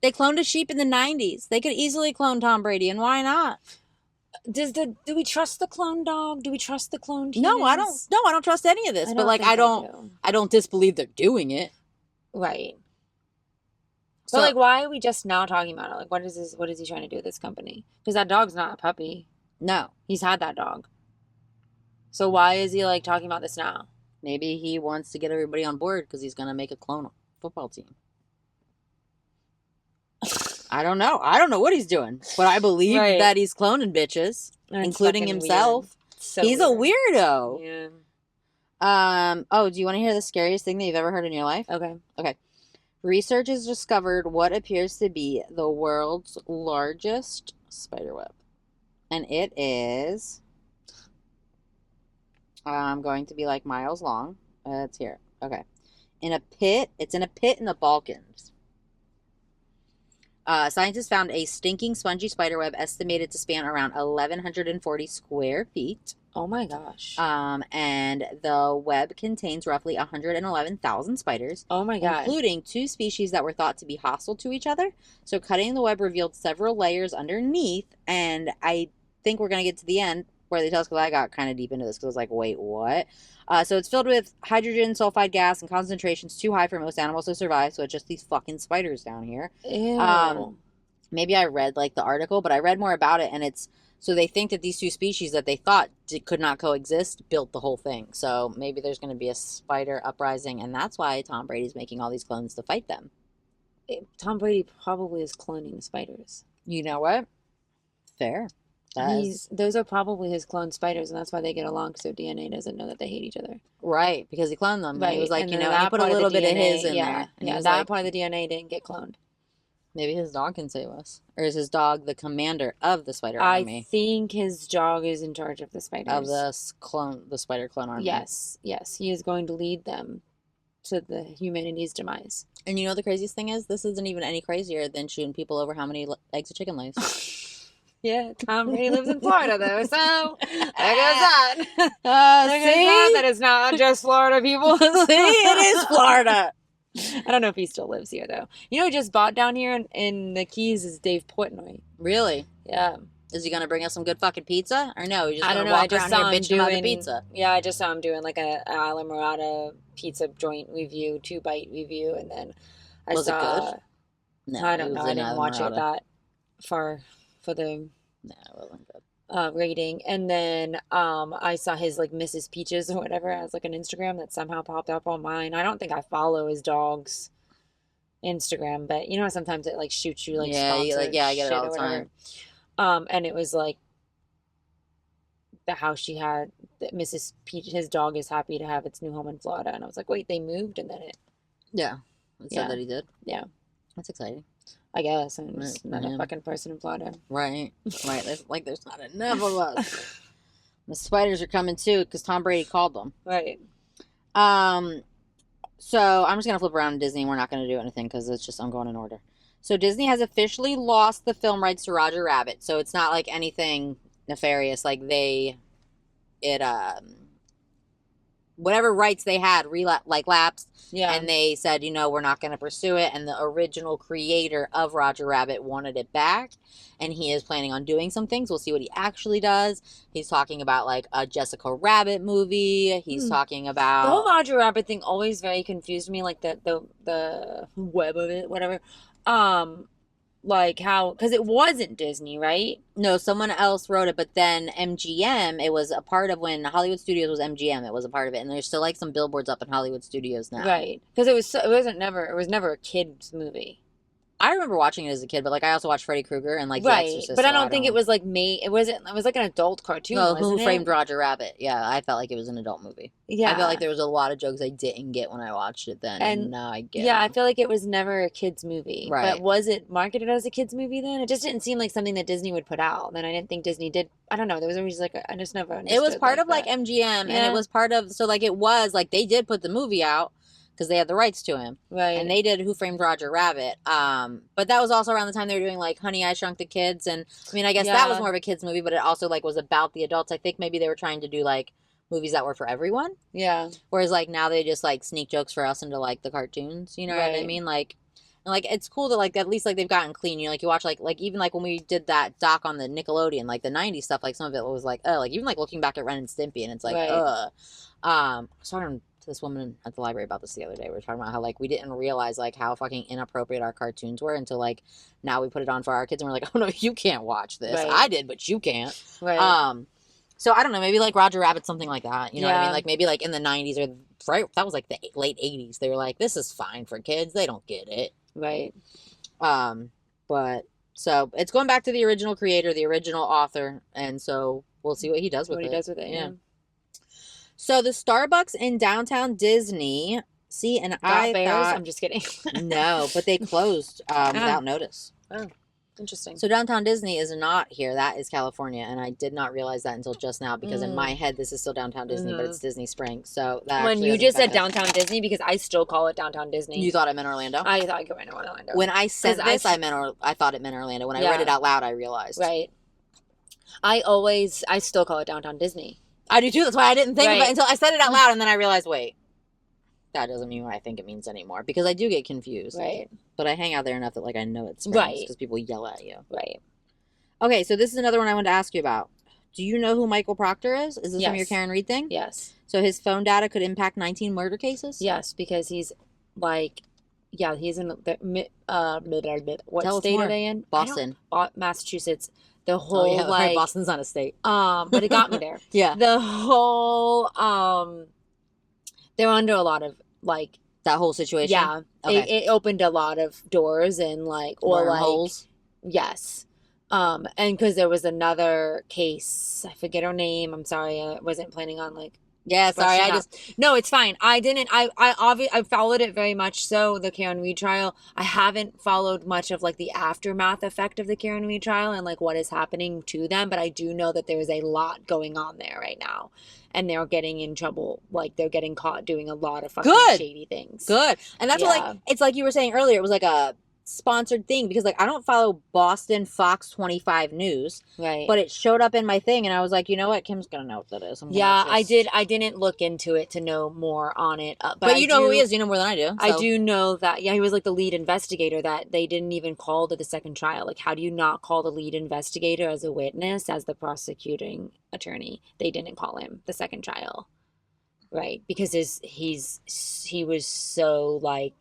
Speaker 1: They cloned a sheep in the 90s. They could easily clone Tom Brady, and why not?
Speaker 2: Do we trust the clone dog? Do we trust the cloned humans?
Speaker 1: No, I don't. No, I don't trust any of this. But like, I don't disbelieve they're doing it.
Speaker 2: Right. So, but like, why are we just now talking about it? Like, what is he trying to do with this company? Because that dog's not a puppy.
Speaker 1: No.
Speaker 2: He's had that dog. So why is he like talking about this now?
Speaker 1: Maybe he wants to get everybody on board because he's going to make a clone football team. I don't know. I don't know what he's doing. But I believe that he's cloning bitches, including himself. So he's a weirdo.
Speaker 2: Yeah.
Speaker 1: Oh, do you want to hear the scariest thing that you've ever heard in your life? Okay. Research has discovered what appears to be the world's largest spiderweb. And it is going to be like miles long. It's here. Okay. In a pit. It's in a pit in the Balkans. Scientists found a stinking spongy spiderweb estimated to span around 1,140 square feet.
Speaker 2: Oh my gosh.
Speaker 1: And the web contains roughly 111,000 spiders.
Speaker 2: Oh my god.
Speaker 1: Including 2 species that were thought to be hostile to each other. So cutting the web revealed several layers underneath. And I think we're going to get to the end where they tell us, because I got kind of deep into this because I was like, wait, what? So it's filled with hydrogen sulfide gas and concentrations too high for most animals to survive. So it's just these fucking spiders down here.
Speaker 2: Ew.
Speaker 1: Maybe I read like the article, but I read more about it, and it's so they think that these 2 species that they thought could not coexist built the whole thing. So maybe there's going to be a spider uprising, and that's why Tom Brady's making all these clones to fight them.
Speaker 2: Tom Brady probably is cloning the spiders.
Speaker 1: You know what? Fair.
Speaker 2: Those are probably his cloned spiders, and that's why they get along, because their DNA doesn't know that they hate each other.
Speaker 1: Right, because he cloned them. Right. He was like,
Speaker 2: and
Speaker 1: he put a little bit of his in there.
Speaker 2: And that part of the DNA didn't get cloned.
Speaker 1: Maybe his dog can save us. Or is his dog the commander of the spider
Speaker 2: I
Speaker 1: army?
Speaker 2: think his dog is in charge of the
Speaker 1: Of
Speaker 2: spiders.
Speaker 1: the spider clone army.
Speaker 2: Yes, yes. He is going to lead them to the humanity's demise.
Speaker 1: And you know the craziest thing is? This isn't even any crazier than shooting people over how many eggs a chicken lays.
Speaker 2: Yeah, Tom Brady lives in Florida, though, so there goes that. There goes
Speaker 1: See?
Speaker 2: that is not just Florida people.
Speaker 1: See? It is Florida.
Speaker 2: I don't know if he still lives here, though. You know who just bought down here in the Keys is Dave Portnoy.
Speaker 1: Really?
Speaker 2: Yeah.
Speaker 1: Is he gonna bring us some good fucking pizza? Or no, he's just
Speaker 2: I
Speaker 1: gonna
Speaker 2: don't know. I
Speaker 1: walk
Speaker 2: just
Speaker 1: around
Speaker 2: saw
Speaker 1: here
Speaker 2: him
Speaker 1: bitching about the
Speaker 2: doing
Speaker 1: pizza?
Speaker 2: Yeah, I just saw him doing like a Ala Murata pizza joint review, 2-bite review, and then I
Speaker 1: Was it
Speaker 2: saw.
Speaker 1: good? No,
Speaker 2: I
Speaker 1: it
Speaker 2: don't know.
Speaker 1: was
Speaker 2: I
Speaker 1: in
Speaker 2: didn't watch it
Speaker 1: Murata.
Speaker 2: that far for the
Speaker 1: No, it wasn't good.
Speaker 2: rating. And then I saw his like Mrs. Peaches or whatever as like an Instagram that somehow popped up on mine. I don't think I follow his dog's Instagram, but you know sometimes it like shoots you like
Speaker 1: Yeah,
Speaker 2: sponsored
Speaker 1: I get it
Speaker 2: shit
Speaker 1: all
Speaker 2: or
Speaker 1: the
Speaker 2: whatever.
Speaker 1: time.
Speaker 2: And it was like the house she had that Mrs. Peach, his dog is happy to have its new home in Florida. And I was like, wait, they moved? And then
Speaker 1: Yeah. It said
Speaker 2: Yeah.
Speaker 1: that he did.
Speaker 2: Yeah.
Speaker 1: That's exciting.
Speaker 2: I guess I'm
Speaker 1: Right,
Speaker 2: just
Speaker 1: for
Speaker 2: not a
Speaker 1: him.
Speaker 2: fucking person in Florida.
Speaker 1: Right. Right. There's not enough of us. The spiders are coming too because Tom Brady called them.
Speaker 2: Right.
Speaker 1: So I'm just gonna flip around to Disney. And we're not gonna do anything because it's just I'm going in order. So Disney has officially lost the film rights to Roger Rabbit. So it's not like anything nefarious. Like whatever rights they had lapsed.
Speaker 2: Yeah.
Speaker 1: And they said, we're not going to pursue it. And the original creator of Roger Rabbit wanted it back. And he is planning on doing some things. We'll see what he actually does. He's talking about like a Jessica Rabbit movie. He's talking about
Speaker 2: the whole Roger Rabbit thing always very confused me, like the web of it, whatever. Like how, because it wasn't Disney, right?
Speaker 1: No, someone else wrote it, but then MGM, it was a part of when Hollywood Studios was MGM, it was a part of it. And there's still like some billboards up in Hollywood Studios now.
Speaker 2: Right. Because it was never a kid's movie.
Speaker 1: I remember watching it as a kid, but like I also watched Freddy Krueger and like The
Speaker 2: Right.
Speaker 1: Exorcist.
Speaker 2: But I
Speaker 1: so
Speaker 2: don't think it was like it was like an adult cartoon.
Speaker 1: No,
Speaker 2: wasn't
Speaker 1: Who Framed
Speaker 2: it?
Speaker 1: Roger Rabbit? Yeah, I felt like it was an adult movie.
Speaker 2: Yeah.
Speaker 1: I felt like there was a lot of jokes I didn't get when I watched it then, and now I get.
Speaker 2: Yeah,
Speaker 1: them.
Speaker 2: I feel like it was never a kid's movie.
Speaker 1: Right.
Speaker 2: But was it marketed as a kid's movie then? It just didn't seem like something that Disney would put out. Then I didn't think Disney did. I don't know. There was always like I just never understood.
Speaker 1: It was part of like
Speaker 2: that.
Speaker 1: MGM, and
Speaker 2: Yeah.
Speaker 1: it was part of it was like they did put the movie out because they had the rights to him,
Speaker 2: Right.
Speaker 1: and they did Who Framed Roger Rabbit. But that was also around the time they were doing like Honey, I Shrunk the Kids, and I mean I guess that was more of a kids movie, but it also like was about the adults. I think maybe they were trying to do like movies that were for everyone.
Speaker 2: Yeah.
Speaker 1: Whereas like now they just like sneak jokes for us into like the cartoons, you know what I
Speaker 2: Right.
Speaker 1: mean? Like, and like it's cool that like at least like they've gotten clean. You know, like you watch like even like when we did that doc on the Nickelodeon, like the '90s stuff, like some of it was like like even like looking back at Ren and Stimpy, and it's like
Speaker 2: Right.
Speaker 1: I was talking to this woman at the library about this the other day. We were talking about how like we didn't realize like how fucking inappropriate our cartoons were until like now we put it on for our kids and we're like, oh no, you can't watch this.
Speaker 2: Right.
Speaker 1: I did, but you can't.
Speaker 2: Right.
Speaker 1: So I don't know, maybe like Roger Rabbit, something like that. You know what I
Speaker 2: Yeah.
Speaker 1: mean? Like maybe like in the '90s or right, that was like the late '80s. They were like, this is fine for kids. They don't get it.
Speaker 2: Right.
Speaker 1: But so it's going back to the original creator, the original author, and so we'll see what he does with
Speaker 2: What
Speaker 1: it.
Speaker 2: he does with it. Yeah.
Speaker 1: So the Starbucks in downtown Disney. See, and I
Speaker 2: Bears.
Speaker 1: thought
Speaker 2: I'm just kidding.
Speaker 1: no, but they closed without notice.
Speaker 2: Oh, interesting.
Speaker 1: So downtown Disney is not here. That is California, and I did not realize that until just now because in my head this is still downtown Disney, but it's Disney Springs. So that
Speaker 2: When
Speaker 1: actually
Speaker 2: you
Speaker 1: doesn't
Speaker 2: just said
Speaker 1: affect us.
Speaker 2: downtown Disney, because I still call it downtown Disney.
Speaker 1: You thought I meant Orlando?
Speaker 2: I thought you went to Orlando.
Speaker 1: When I said
Speaker 2: 'Cause
Speaker 1: this, I thought it meant Orlando. When I read it out loud, I realized.
Speaker 2: Right. I still call it downtown Disney.
Speaker 1: I do too. That's why I didn't think of
Speaker 2: Right.
Speaker 1: it until I said it out loud, and then I realized, wait, that doesn't mean what I think it means anymore because I do get confused.
Speaker 2: Right.
Speaker 1: But I hang out there enough that like I know it's
Speaker 2: Right.
Speaker 1: because people yell at you.
Speaker 2: Right.
Speaker 1: Okay, so this is another one I wanted to ask you about. Do you know who Michael Proctor is? Is this from your
Speaker 2: Yes.
Speaker 1: Karen Reed thing?
Speaker 2: Yes.
Speaker 1: So his phone data could impact 19 murder cases?
Speaker 2: Yes, because he's like, yeah, he's in the what
Speaker 1: Tell us
Speaker 2: state
Speaker 1: more.
Speaker 2: are they in?
Speaker 1: Boston.
Speaker 2: Massachusetts. The whole
Speaker 1: Oh, yeah, right,
Speaker 2: like
Speaker 1: Boston's not a state.
Speaker 2: but it got me there.
Speaker 1: Yeah.
Speaker 2: The whole they're under a lot of like
Speaker 1: That whole situation?
Speaker 2: yeah.
Speaker 1: Okay.
Speaker 2: It opened a lot of doors and like or like
Speaker 1: Wormholes?
Speaker 2: yes. And because there was another case, I forget her name. I'm sorry, I wasn't planning on like
Speaker 1: Yeah, sorry.
Speaker 2: brushing
Speaker 1: I
Speaker 2: up.
Speaker 1: just
Speaker 2: No, it's fine. I didn't. I followed it very much so, the Karen Reed trial. I haven't followed much of like the aftermath effect of the Karen Reed trial and like what is happening to them, but I do know that there is a lot going on there right now, and they're getting in trouble. Like they're getting caught doing a lot of fucking
Speaker 1: good.
Speaker 2: shady things.
Speaker 1: Good. And that's what, like,
Speaker 2: Yeah.
Speaker 1: it's like you were saying earlier, it was like a sponsored thing because, like, I don't follow Boston Fox 25 News,
Speaker 2: Right.
Speaker 1: but it showed up in my thing, and I was like, you know what? Kim's gonna know what that is. I'm gonna
Speaker 2: Yeah, I did.
Speaker 1: just.
Speaker 2: I didn't look into it to know more on it, but
Speaker 1: But
Speaker 2: I
Speaker 1: you know who he
Speaker 2: do.
Speaker 1: is. You know more than I do.
Speaker 2: I
Speaker 1: So
Speaker 2: do know that, yeah, he was like the lead investigator that they didn't even call to the second trial. Like, how do you not call the lead investigator as a witness, as the prosecuting attorney? They didn't call him the second trial, right? Because he was so like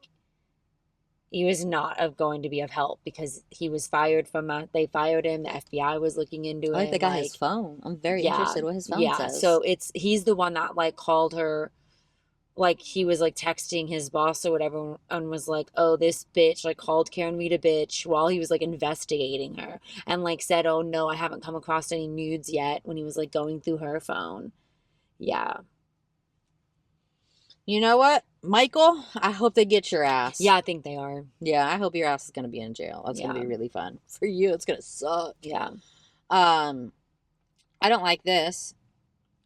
Speaker 2: he was not of going to be of help because he was fired from they fired him. The FBI was looking into
Speaker 1: I like they
Speaker 2: him.
Speaker 1: got his
Speaker 2: Like,
Speaker 1: phone. I'm very
Speaker 2: yeah,
Speaker 1: interested what his phone
Speaker 2: yeah. So
Speaker 1: says.
Speaker 2: he's the one that like called her, like he was like texting his boss or whatever and was like, oh, this bitch like called Karen Reed a bitch while he was like investigating her, and like said, oh no, I haven't come across any nudes yet, when he was like going through her phone. Yeah.
Speaker 1: You know what, Michael? I hope they get your ass.
Speaker 2: Yeah, I think they are.
Speaker 1: Yeah, I hope your ass is gonna be in jail. That's gonna
Speaker 2: Yeah.
Speaker 1: be really fun for you. It's gonna suck.
Speaker 2: Yeah.
Speaker 1: I don't like this.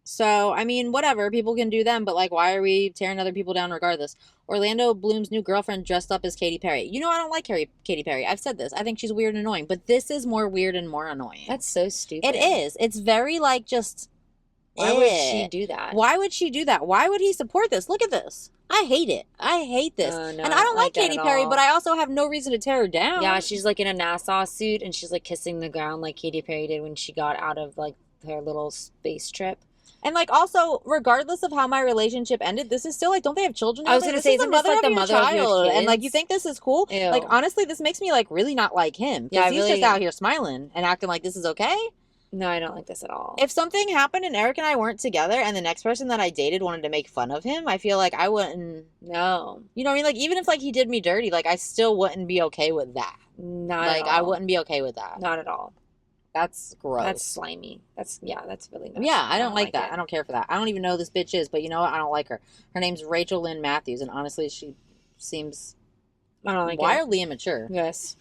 Speaker 1: So, I mean, whatever, people can do them, but like, why are we tearing other people down regardless? Orlando Bloom's new girlfriend dressed up as Katy Perry. You know, I don't like Katy Perry. I've said this. I think she's weird and annoying, but this is more weird and more annoying.
Speaker 2: That's so
Speaker 1: It
Speaker 2: stupid.
Speaker 1: is. It's very like just.
Speaker 2: Why would she do that?
Speaker 1: Why would she do that? Why would he support this? Look at this. I hate it. I hate this.
Speaker 2: No,
Speaker 1: And I don't like
Speaker 2: that
Speaker 1: Katy
Speaker 2: at
Speaker 1: Perry,
Speaker 2: all.
Speaker 1: but I also have no reason to tear her down.
Speaker 2: Yeah, she's like in a NASA suit and she's like kissing the ground like Katy Perry did when she got out of like her little space trip.
Speaker 1: And like also, regardless of how my relationship ended, this is still like, don't they have children?
Speaker 2: I was gonna say, isn't this like the mother of your
Speaker 1: child?
Speaker 2: kids?
Speaker 1: And like, you think this is cool?
Speaker 2: Ew.
Speaker 1: Like, honestly, this makes me like really not like him.
Speaker 2: Yeah,
Speaker 1: He's
Speaker 2: really.
Speaker 1: just out here smiling and acting like this is okay.
Speaker 2: No, I don't like this at all.
Speaker 1: If something happened and Eric and I weren't together and the next person that I dated wanted to make fun of him, I feel like I wouldn't.
Speaker 2: No.
Speaker 1: You know what I mean? Like, even if like he did me dirty, like I still wouldn't be okay with that.
Speaker 2: Not
Speaker 1: like
Speaker 2: at all.
Speaker 1: I wouldn't be okay with that.
Speaker 2: Not at all.
Speaker 1: That's gross.
Speaker 2: That's slimy. That's really gross.
Speaker 1: Yeah, I don't like that.
Speaker 2: it.
Speaker 1: I don't care for that. I don't even know who this bitch is, but you know what? I don't like her. Her name's Rachel Lynn Matthews, and honestly, she seems
Speaker 2: I don't like it.
Speaker 1: wildly immature.
Speaker 2: Yes.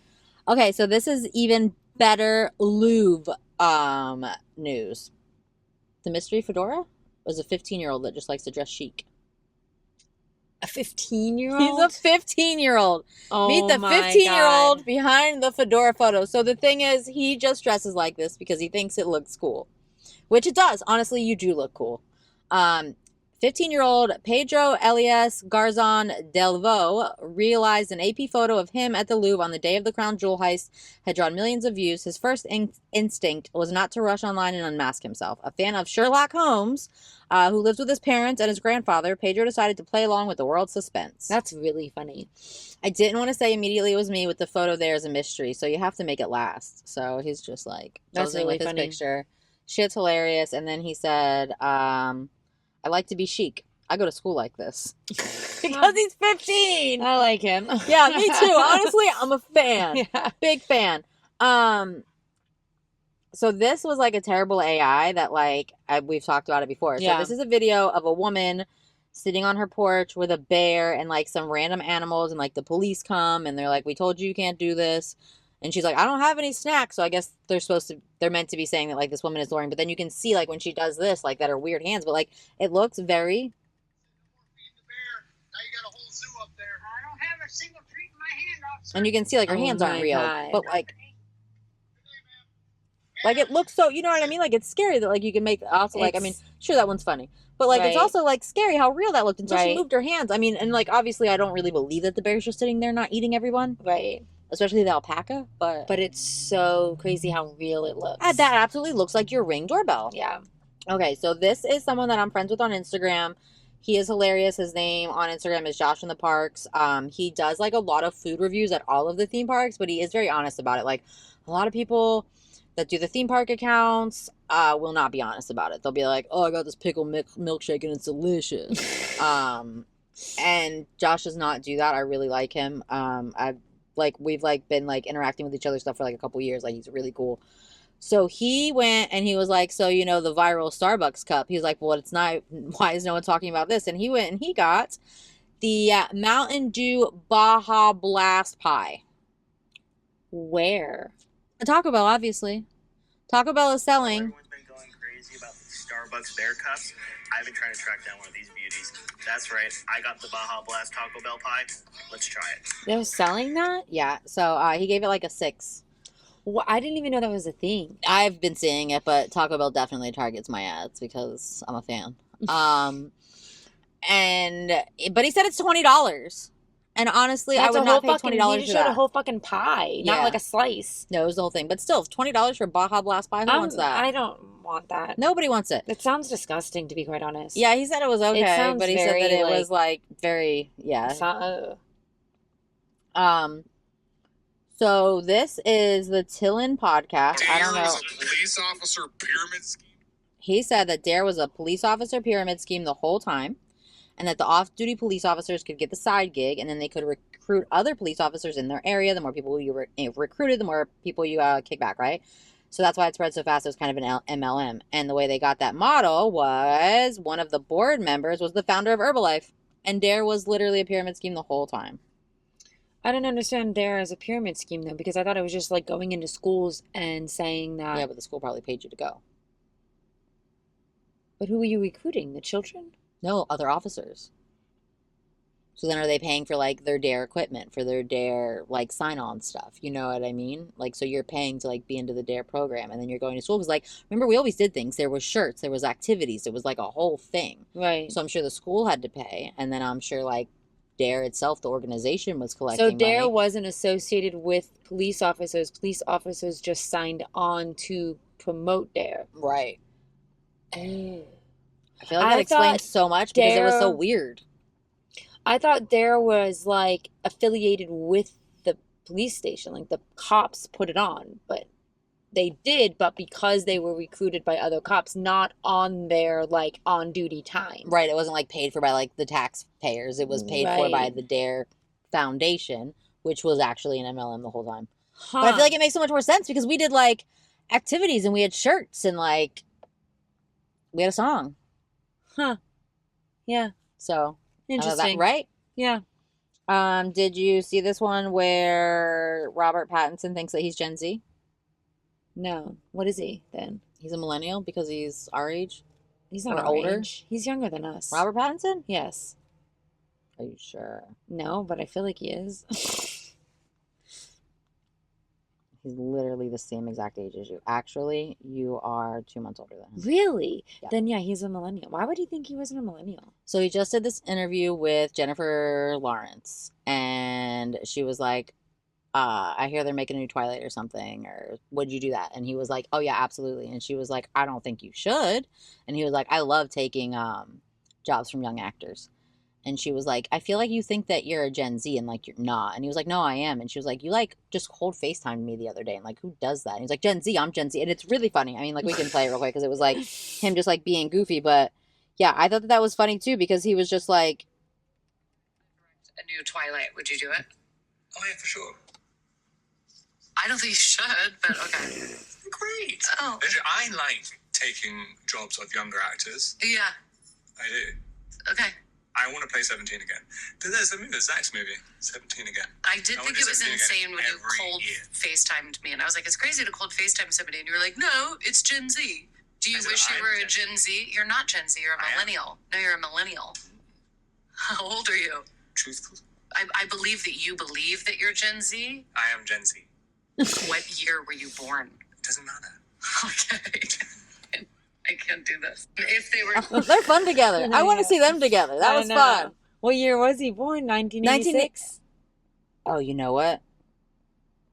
Speaker 1: Okay, so this is even better Louvre news. The mystery fedora was a 15-year-old that just likes to dress chic.
Speaker 2: A 15-year-old?
Speaker 1: He's a 15-year-old.
Speaker 2: Oh,
Speaker 1: Meet the
Speaker 2: my
Speaker 1: 15-year-old
Speaker 2: God.
Speaker 1: behind the fedora photo. So the thing is, he just dresses like this because he thinks it looks cool. Which it does. Honestly, you do look cool. 15-year-old Pedro Elias Garzon Delvo realized an AP photo of him at the Louvre on the day of the crown jewel heist had drawn millions of views. His first instinct was not to rush online and unmask himself. A fan of Sherlock Holmes, who lives with his parents and his grandfather, Pedro decided to play along with the world's suspense.
Speaker 2: That's really funny.
Speaker 1: I didn't want to say immediately it was me with the photo there as a mystery, so you have to make it last. So he's just like,
Speaker 2: That's
Speaker 1: posing
Speaker 2: really
Speaker 1: with
Speaker 2: funny.
Speaker 1: his picture. Shit's hilarious. And then he said, I like to be chic. I go to school like this. Because he's 15.
Speaker 2: I like him.
Speaker 1: Yeah, me too. Honestly, I'm a fan.
Speaker 2: Yeah.
Speaker 1: Big fan. So this was like a terrible AI that like we've talked about it before. So
Speaker 2: Yeah.
Speaker 1: this is a video of a woman sitting on her porch with a bear and like some random animals, and like the police come and they're like, we told you can't do this. And she's like, I don't have any snacks. So I guess they're meant to be saying that like this woman is luring. But then you can see like when she does this, like that are weird hands. But like it looks very.
Speaker 3: Now you got a whole zoo up there. I don't have a single treat in my hand, officer.
Speaker 1: And you can see like her
Speaker 2: Oh
Speaker 1: hands aren't
Speaker 2: my
Speaker 1: real.
Speaker 2: God.
Speaker 1: But like it looks so, you know what I mean? Like it's scary that like you can make also like, I mean, sure that one's funny. But like it's
Speaker 2: Right.
Speaker 1: also like scary how real that looked until she
Speaker 2: Right.
Speaker 1: moved her hands. I mean, and like obviously I don't really believe that the bear's just sitting there not eating everyone.
Speaker 2: Right.
Speaker 1: Especially the alpaca, but
Speaker 2: It's so crazy how real it looks.
Speaker 1: that absolutely looks like your Ring doorbell.
Speaker 2: Yeah.
Speaker 1: Okay, so this is someone that I'm friends with on Instagram. He is hilarious. His name on Instagram is Josh in the Parks. He does like a lot of food reviews at all of the theme parks, but he is very honest about it. Like a lot of people that do the theme park accounts will not be honest about it. They'll be like, "Oh, I got this pickle milkshake and it's delicious." And Josh does not do that. I really like him. We've like been like interacting with each other's stuff for like a couple years. Like he's really cool. So he went and he was like, so, you know, the viral Starbucks cup. He was like, well, it's not, why is no one talking about this? And he went and he got the Mountain Dew Baja Blast Pie.
Speaker 2: Where?
Speaker 1: Taco Bell, obviously. Taco Bell is selling.
Speaker 4: Everyone's been going crazy about the Starbucks Bear Cups. I've been trying to track down one of these beauties. That's right. I got the Baja Blast Taco Bell pie. Let's try it.
Speaker 2: They're selling that?
Speaker 1: Yeah, so he gave it like a 6.
Speaker 2: Well, I didn't even know that was a thing.
Speaker 1: I've been seeing it, but Taco Bell definitely targets my ads because I'm a fan. But he said it's $20. And honestly,
Speaker 2: That's
Speaker 1: I would not pay $20
Speaker 2: he
Speaker 1: for
Speaker 2: just showed
Speaker 1: that.
Speaker 2: a whole fucking pie, not
Speaker 1: Yeah.
Speaker 2: like a slice.
Speaker 1: No, it was the whole thing. But still, $20 for Baja Blast Pie, who wants that?
Speaker 2: I don't want that.
Speaker 1: Nobody wants it.
Speaker 2: It sounds disgusting, to be quite honest.
Speaker 1: Yeah, he said it was okay,
Speaker 2: sounds
Speaker 1: but he said
Speaker 2: very,
Speaker 1: that it
Speaker 2: like-
Speaker 1: was like very, yeah.
Speaker 2: So,
Speaker 1: So this is the Tillin podcast. I don't
Speaker 5: Dare
Speaker 1: know.
Speaker 5: was a police officer pyramid scheme.
Speaker 1: He said that Dare was a police officer pyramid scheme the whole time, and that the off-duty police officers could get the side gig, and then they could recruit other police officers in their area. The more people you recruited, the more people you kick back, right? So that's why it spread so fast. It was kind of an MLM. And the way they got that model was one of the board members was the founder of Herbalife, and Dare was literally a pyramid scheme the whole time.
Speaker 2: I don't understand Dare as a pyramid scheme, though, because I thought it was just like going into schools and saying that.
Speaker 1: Yeah, but the school probably paid you to go.
Speaker 2: But who are you recruiting? The children?
Speaker 1: No, other officers. So then are they paying for like their Dare equipment, for their Dare like sign-on stuff? You know what I mean? Like, so you're paying to like be into the Dare program, and then you're going to school. Because like, remember, we always did things. There was shirts, there was activities, it was like a whole thing.
Speaker 2: Right.
Speaker 1: So I'm sure the school had to pay, and then I'm sure like Dare itself, the organization, was collecting
Speaker 2: So Dare
Speaker 1: money.
Speaker 2: wasn't associated with police officers. Police officers just signed on to promote Dare.
Speaker 1: Right.
Speaker 2: Oh.
Speaker 1: I feel like that explains so much because it was so
Speaker 2: Dare-
Speaker 1: weird.
Speaker 2: I thought Dare was like affiliated with the police station, like the cops put it on, but they did, but because they were recruited by other cops, not on their like on duty time.
Speaker 1: Right. It wasn't like paid for by like the taxpayers. It was paid for by
Speaker 2: Right.
Speaker 1: the Dare Foundation, which was actually an MLM the whole time.
Speaker 2: Huh.
Speaker 1: But I feel like it makes so much more sense because we did like activities and we had shirts and like we had a song.
Speaker 2: Huh. Yeah.
Speaker 1: So I don't know that,
Speaker 2: Interesting.
Speaker 1: right?
Speaker 2: Yeah.
Speaker 1: Did you see this one where Robert Pattinson thinks that he's Gen Z?
Speaker 2: No. What is he then?
Speaker 1: He's a millennial because he's our age.
Speaker 2: He's not
Speaker 1: Or
Speaker 2: our
Speaker 1: older?
Speaker 2: age. He's younger than us.
Speaker 1: Robert Pattinson?
Speaker 2: Yes.
Speaker 1: Are you sure?
Speaker 2: No, but I feel like he is.
Speaker 1: He's literally the same exact age as you. Actually, you are 2 months older than him.
Speaker 2: Really?
Speaker 1: Yeah.
Speaker 2: Then yeah, he's a millennial. Why would he think he wasn't a millennial?
Speaker 1: So he just did this interview with Jennifer Lawrence, and she was like, I hear they're making a new Twilight or something, or would you do that? And he was like, oh yeah, absolutely. And she was like, I don't think you should. And he was like, I love taking jobs from young actors. And she was like, I feel like you think that you're a Gen Z and like you're not. And he was like, no, I am. And she was like, you like just cold FaceTimed me the other day. And like, who does that? And he's like, Gen Z, I'm Gen Z. And it's really funny. I mean, like we can play it real quick because it was like him just like being goofy. But yeah, I thought that was funny too because he was just like,
Speaker 6: a new Twilight, would you do it?
Speaker 5: Oh yeah, for sure.
Speaker 6: I don't think you should, but okay.
Speaker 5: Great.
Speaker 6: Oh,
Speaker 5: I like taking jobs of younger actors.
Speaker 6: yeah.
Speaker 5: I do.
Speaker 6: Okay.
Speaker 5: I want to play 17 again. There's a movie, the Zach's movie, 17 again.
Speaker 6: I did
Speaker 5: I
Speaker 6: think
Speaker 5: wanna
Speaker 6: it was
Speaker 5: do something
Speaker 6: insane when you
Speaker 5: every
Speaker 6: cold
Speaker 5: year.
Speaker 6: FaceTimed me, and I was like, it's crazy to cold FaceTime somebody, and you were like, no, it's Gen Z. Do you
Speaker 5: I said,
Speaker 6: wish you
Speaker 5: I'm
Speaker 6: were a
Speaker 5: Gen
Speaker 6: Gen Z? You're not Gen Z, you're a
Speaker 5: I am.
Speaker 6: millennial. No, you're a millennial. How old are you?
Speaker 5: Truthful.
Speaker 6: I believe that you believe that you're Gen Z.
Speaker 5: I am Gen Z.
Speaker 6: What year were you born?
Speaker 5: It doesn't matter.
Speaker 6: Okay. I can't do this. If they were
Speaker 1: they're fun together. I want to
Speaker 2: Yeah.
Speaker 1: see them together. That
Speaker 2: I
Speaker 1: was
Speaker 2: know.
Speaker 1: fun.
Speaker 2: What year was he born? 1986?
Speaker 1: Oh, you know what?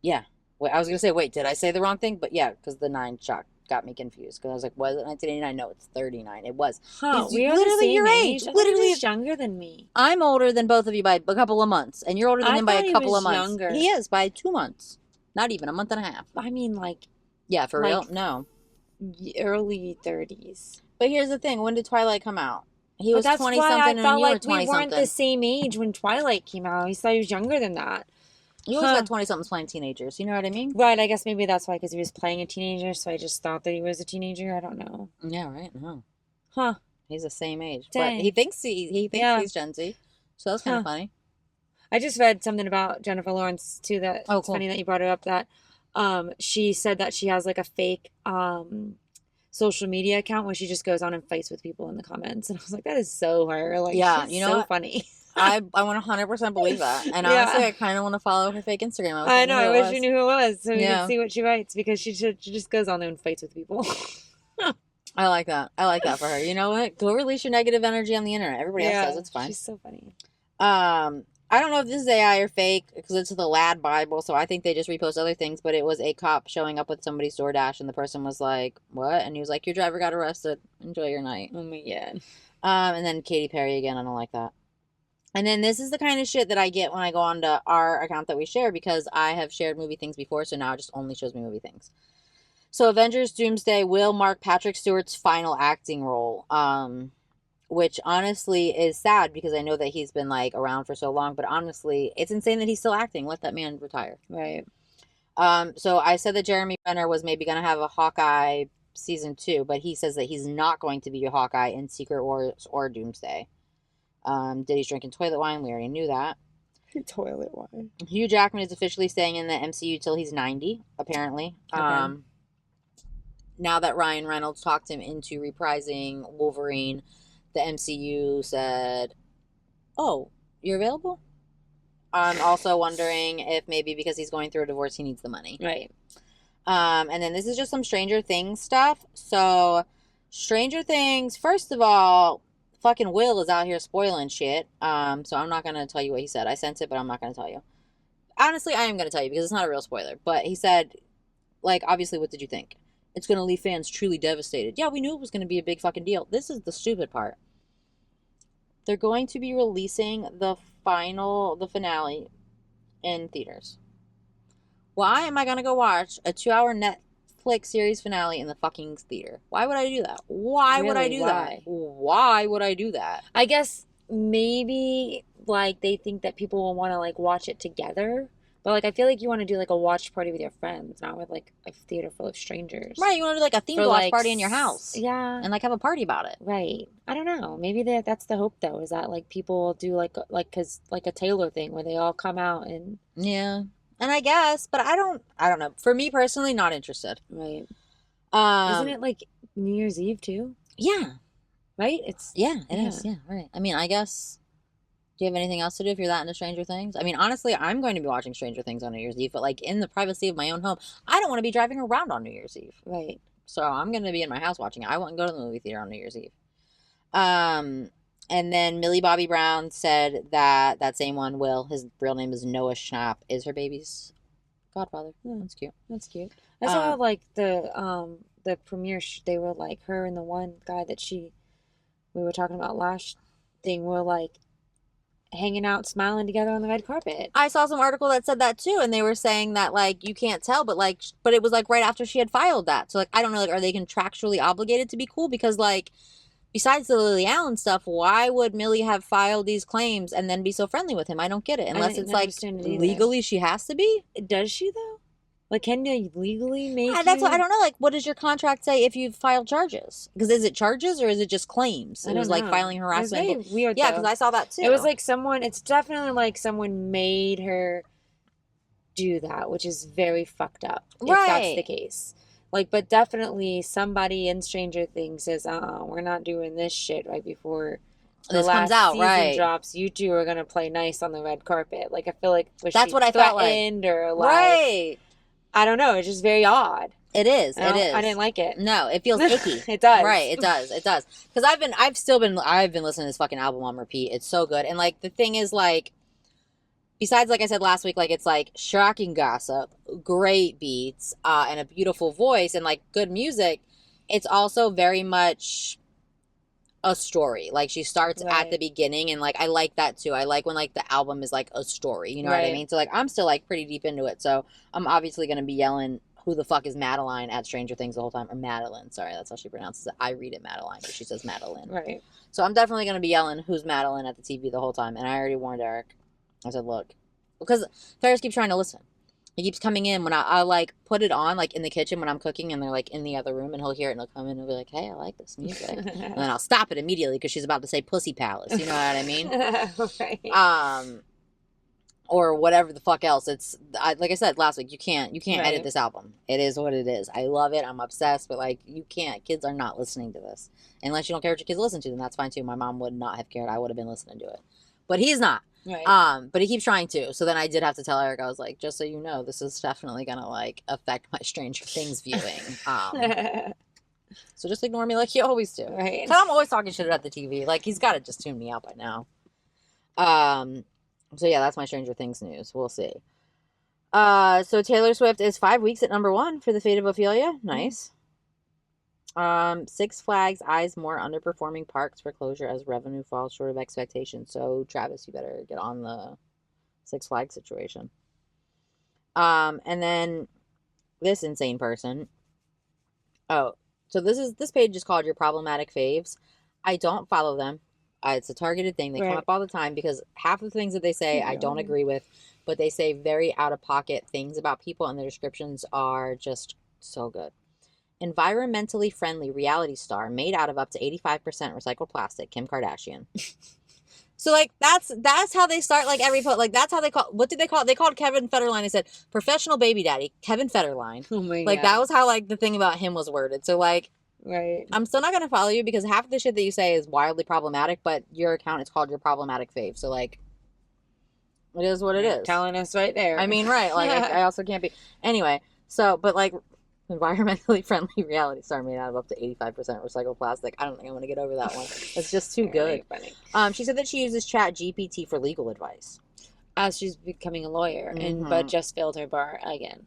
Speaker 1: Yeah. Wait, I was going to say, wait, did I say the wrong thing? But yeah, because the 9 shock got me confused. Because I was like, was it 1989? No, it's 39. It was.
Speaker 2: Huh,
Speaker 1: He's
Speaker 2: we are
Speaker 1: literally
Speaker 2: the same
Speaker 1: your
Speaker 2: age.
Speaker 1: age.
Speaker 2: I thought
Speaker 1: Literally-
Speaker 2: he was younger than me.
Speaker 1: I'm older than both of you by a couple of months. And you're older than
Speaker 2: I
Speaker 1: him by
Speaker 2: thought
Speaker 1: a
Speaker 2: he
Speaker 1: couple
Speaker 2: was
Speaker 1: of months.
Speaker 2: younger.
Speaker 1: He is by 2 months. Not even a month and a half.
Speaker 2: I mean, like
Speaker 1: Yeah, for
Speaker 2: Like-
Speaker 1: real? No.
Speaker 2: early 30s.
Speaker 1: But here's the thing. When did Twilight come out? He
Speaker 2: But
Speaker 1: was
Speaker 2: that's
Speaker 1: 20
Speaker 2: why
Speaker 1: something
Speaker 2: I
Speaker 1: and
Speaker 2: felt
Speaker 1: you were
Speaker 2: like
Speaker 1: 20
Speaker 2: we weren't
Speaker 1: something.
Speaker 2: the same age when Twilight came out. I always thought he was younger than that.
Speaker 1: You always
Speaker 2: Huh.
Speaker 1: got 20-somethings playing teenagers. You know what I mean?
Speaker 2: Right, I guess maybe that's why, because he was playing a teenager, so I just thought that he was a teenager. I don't know.
Speaker 1: Yeah, right. No,
Speaker 2: Huh.
Speaker 1: he's the same age, but
Speaker 2: Dang.
Speaker 1: he thinks he thinks
Speaker 2: Yeah.
Speaker 1: he's Gen Z. So that's kind of
Speaker 2: Huh.
Speaker 1: funny.
Speaker 2: I just read something about Jennifer Lawrence too. That
Speaker 1: Oh,
Speaker 2: it's
Speaker 1: cool.
Speaker 2: funny that you brought it up. That she said that she has like a fake social media account where she just goes on and fights with people in the comments, and I was like, that is so her. Like,
Speaker 1: Yeah,
Speaker 2: she's
Speaker 1: you know
Speaker 2: so
Speaker 1: what?
Speaker 2: funny.
Speaker 1: I want to 100% believe that, and
Speaker 2: Yeah.
Speaker 1: honestly, I kind of want to follow her fake Instagram.
Speaker 2: I know. I wish you
Speaker 1: you
Speaker 2: knew who it was so you
Speaker 1: Yeah.
Speaker 2: could see what she writes, because she just goes on there and fights with people.
Speaker 1: I like that. I like that for her. You know what? Go release your negative energy on the internet. Everybody else says it's fine.
Speaker 2: She's so funny.
Speaker 1: I don't know if this is AI or fake because it's the Lad Bible, so I think they just repost other things. But it was a cop showing up with somebody's DoorDash, and the person was like, "What?" And he was like, "Your driver got arrested. Enjoy your night."
Speaker 2: Oh my god.
Speaker 1: And then Katy Perry again. I don't like that. And then this is the kind of shit that I get when I go on to our account that we share, because I have shared movie things before, so now it just only shows me movie things. So Avengers Doomsday will mark Patrick Stewart's final acting role. Which honestly is sad because I know that he's been like around for so long, but honestly, it's insane that he's still acting. Let that man retire.
Speaker 2: Right.
Speaker 1: So I said that Jeremy Renner was maybe going to have a Hawkeye season 2, but he says that he's not going to be a Hawkeye in Secret Wars or Doomsday. Diddy's drinking toilet wine. We already knew that.
Speaker 2: Toilet wine.
Speaker 1: Hugh Jackman is officially staying in the MCU till he's 90, apparently.
Speaker 2: Okay.
Speaker 1: Now that Ryan Reynolds talked him into reprising Wolverine, the MCU said, "Oh, you're available?" I'm also wondering if maybe because he's going through a divorce, he needs the money.
Speaker 2: Right.
Speaker 1: And then this is just some Stranger Things stuff. So, Stranger Things, first of all, fucking Will is out here spoiling shit. So I'm not going to tell you what he said. I sent it, but I'm not going to tell you. Honestly, I am going to tell you because it's not a real spoiler. But he said, like, obviously, what did you think? It's going to leave fans truly devastated. Yeah, we knew it was going to be a big fucking deal. This is the stupid part. They're going to be releasing the finale in theaters. Why am I going to go watch a 2-hour Netflix series finale in the fucking theater? Why would I do that? Why would I
Speaker 2: Really,
Speaker 1: do
Speaker 2: why?
Speaker 1: that? Why would I do that?
Speaker 2: I guess maybe like they think that people will want to like watch it together. But like I feel like you want to do like a watch party with your friends, not with like a theater full of strangers.
Speaker 1: Right, you want to do like a themed
Speaker 2: For,
Speaker 1: watch
Speaker 2: like,
Speaker 1: party in your house.
Speaker 2: Yeah.
Speaker 1: And like have a party about it.
Speaker 2: Right. I don't know. Maybe that's the hope though, is that like people will do like cuz like a Taylor thing where they all come out and
Speaker 1: Yeah. And I guess, but I don't know. For me personally, not interested.
Speaker 2: right.
Speaker 1: Um
Speaker 2: Isn't it like New Year's Eve too?
Speaker 1: Yeah.
Speaker 2: Right? It's
Speaker 1: Yeah, it is. Yeah, right. I mean, I guess, do you have anything else to do if you're that into Stranger Things? I mean, honestly, I'm going to be watching Stranger Things on New Year's Eve, but like in the privacy of my own home. I don't want to be driving around on New Year's Eve.
Speaker 2: right.
Speaker 1: So I'm going to be in my house watching it. I wouldn't go to the movie theater on New Year's Eve. And then Millie Bobby Brown said that that same one, Will, his real name is Noah Schnapp, is her baby's godfather.
Speaker 2: Hmm.
Speaker 1: That's cute.
Speaker 2: That's cute. I saw like the premiere they were like her and the one guy that we were talking about last thing were like hanging out smiling together on the red carpet.
Speaker 1: I saw some article that said that too, and they were saying that like you can't tell, but it was like right after she had filed that. So like I don't know, like are they contractually obligated to be cool? Because like besides the Lily Allen stuff, why would Millie have filed these claims and then be so friendly with him? I don't get it. Unless
Speaker 2: didn't
Speaker 1: it's like
Speaker 2: understand it either.
Speaker 1: legally she has to be.
Speaker 2: Does she though? Like can they legally make
Speaker 1: That's what
Speaker 2: you-
Speaker 1: I don't know. Like, what does your contract say if you file charges? Because is it charges or is it just claims?
Speaker 2: I
Speaker 1: It
Speaker 2: don't
Speaker 1: was like
Speaker 2: know.
Speaker 1: filing
Speaker 2: It was
Speaker 1: harassment.
Speaker 2: very weird.
Speaker 1: Yeah,
Speaker 2: though.
Speaker 1: because I saw that too.
Speaker 2: It was like someone. It's definitely like someone made her do that, which is very fucked up. If that's
Speaker 1: Right.
Speaker 2: the case. Like, but definitely somebody in Stranger Things says, we're not doing this shit right before the
Speaker 1: This
Speaker 2: last
Speaker 1: comes out,
Speaker 2: season
Speaker 1: right.
Speaker 2: drops. You two are gonna play nice on the red carpet. Like, I feel like
Speaker 1: That's
Speaker 2: she
Speaker 1: what I felt like.
Speaker 2: threatened or like
Speaker 1: Right.
Speaker 2: I don't know. It's just very odd.
Speaker 1: It is.
Speaker 2: I
Speaker 1: It
Speaker 2: don't-
Speaker 1: is.
Speaker 2: I didn't like it.
Speaker 1: No, it feels icky.
Speaker 2: It does.
Speaker 1: Right, it does. It does. Because I've been listening to this fucking album on repeat. It's so good. And like the thing is like, besides like I said last week, like it's like shocking gossip, great beats, and a beautiful voice and like good music. It's also very much a story. Like she starts at
Speaker 2: Right.
Speaker 1: the beginning, and like I like that too. I like when like the album is like a story. You know what I
Speaker 2: Right.
Speaker 1: mean? So like I'm still like pretty deep into it. So I'm obviously gonna be yelling, "Who the fuck is Madeline?" at Stranger Things the whole time, or Madeline. Sorry, that's how she pronounces it. I read it Madeline, but she says Madeline.
Speaker 2: Right.
Speaker 1: So I'm definitely gonna be yelling, "Who's Madeline?" at the TV the whole time. And I already warned Eric. I said, "Look, because Ferris keeps trying to listen. He keeps coming in when I like put it on like in the kitchen when I'm cooking and they're like in the other room and he'll hear it and he'll come in and be like, hey, I like this music. And then I'll stop it immediately because she's about to say Pussy Palace. You know what I mean?
Speaker 2: Right.
Speaker 1: Or whatever the fuck else. Like I said last week, you can't
Speaker 2: Right.
Speaker 1: edit this album. It is what it is. I love it. I'm obsessed, but like you can't. Kids are not listening to this unless you don't care what your kids listen to. Then that's fine too. My mom would not have cared. I would have been listening to it, but he's not.
Speaker 2: Right.
Speaker 1: But he keeps trying to. So then I did have to tell Eric. I was like, just so you know, this is definitely gonna like affect my Stranger Things viewing. So just ignore me like you always do.
Speaker 2: Right.
Speaker 1: 'Cause I'm always talking shit at the TV. Like he's got to just tune me out by now. So yeah, that's my Stranger Things news. We'll see. So Taylor Swift is 5 weeks at #1 for The Fate of Ophelia. Nice. Six Flags eyes more underperforming parks for closure as revenue falls short of expectations. So Travis, you better get on the Six Flags situation. And then this insane person. Oh, so this page is called Your Problematic Faves. I don't follow them. It's a targeted thing. They come
Speaker 2: Right.
Speaker 1: up all the time because half of the things that they say I don't
Speaker 2: Yeah.
Speaker 1: agree with, but they say very out of pocket things about people and their descriptions are just so good. Environmentally friendly reality star made out of up to 85% recycled plastic, Kim Kardashian. So like that's how they start like every like that's how they call what did they call it? They called Kevin Federline. They said professional baby daddy Kevin Federline.
Speaker 2: Oh my
Speaker 1: Like
Speaker 2: God.
Speaker 1: that was how like the thing about him was worded. So like
Speaker 2: Right.
Speaker 1: I'm still not gonna follow you because half of the shit that you say is wildly problematic, but your account is called Your Problematic Fave. So like it is what it is.
Speaker 2: Telling us right there.
Speaker 1: I mean, right. Like I also can't be anyway, so but like environmentally friendly reality star made out of up to 85% recycled plastic. I don't think I'm gonna get over that one. It's just too good.
Speaker 2: Really funny.
Speaker 1: She said that she uses Chat GPT for legal advice.
Speaker 2: As she's becoming a lawyer,
Speaker 1: Mhm.
Speaker 2: but just failed her bar again.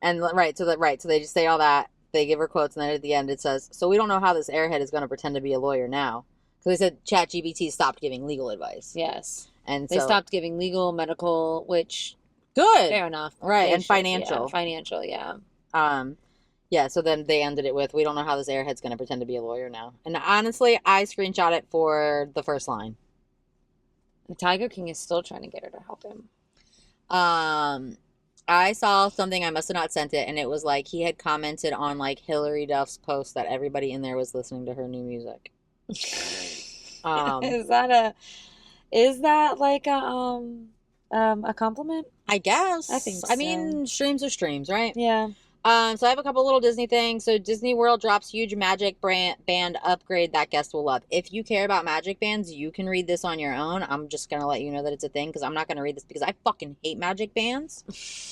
Speaker 1: And so they just say all that. They give her quotes, and then at the end it says, "So we don't know how this airhead is going to pretend to be a lawyer now." Because they said ChatGPT stopped giving legal advice,
Speaker 2: Yes.
Speaker 1: and
Speaker 2: They
Speaker 1: so
Speaker 2: stopped giving legal, medical, which
Speaker 1: good,
Speaker 2: fair enough.
Speaker 1: right,
Speaker 2: They
Speaker 1: and
Speaker 2: should,
Speaker 1: financial.
Speaker 2: Yeah, financial, yeah.
Speaker 1: Yeah. So then they ended it with, "We don't know how this airhead's going to pretend to be a lawyer now." And honestly, I screenshot it for the first line.
Speaker 2: The Tiger King is still trying to get her to help him.
Speaker 1: I saw something, I must have not sent it, and it was like he had commented on like Hillary Duff's post that everybody in there was listening to her new music.
Speaker 2: Is that like a compliment?
Speaker 1: I guess.
Speaker 2: I think
Speaker 1: I mean, streams are streams, right?
Speaker 2: Yeah.
Speaker 1: So I have a couple little Disney things. So Disney World drops huge Magic band upgrade that guests will love. If you care about Magic bands, you can read this on your own. I'm just gonna let you know that it's a thing because I'm not gonna read this because I fucking hate Magic bands,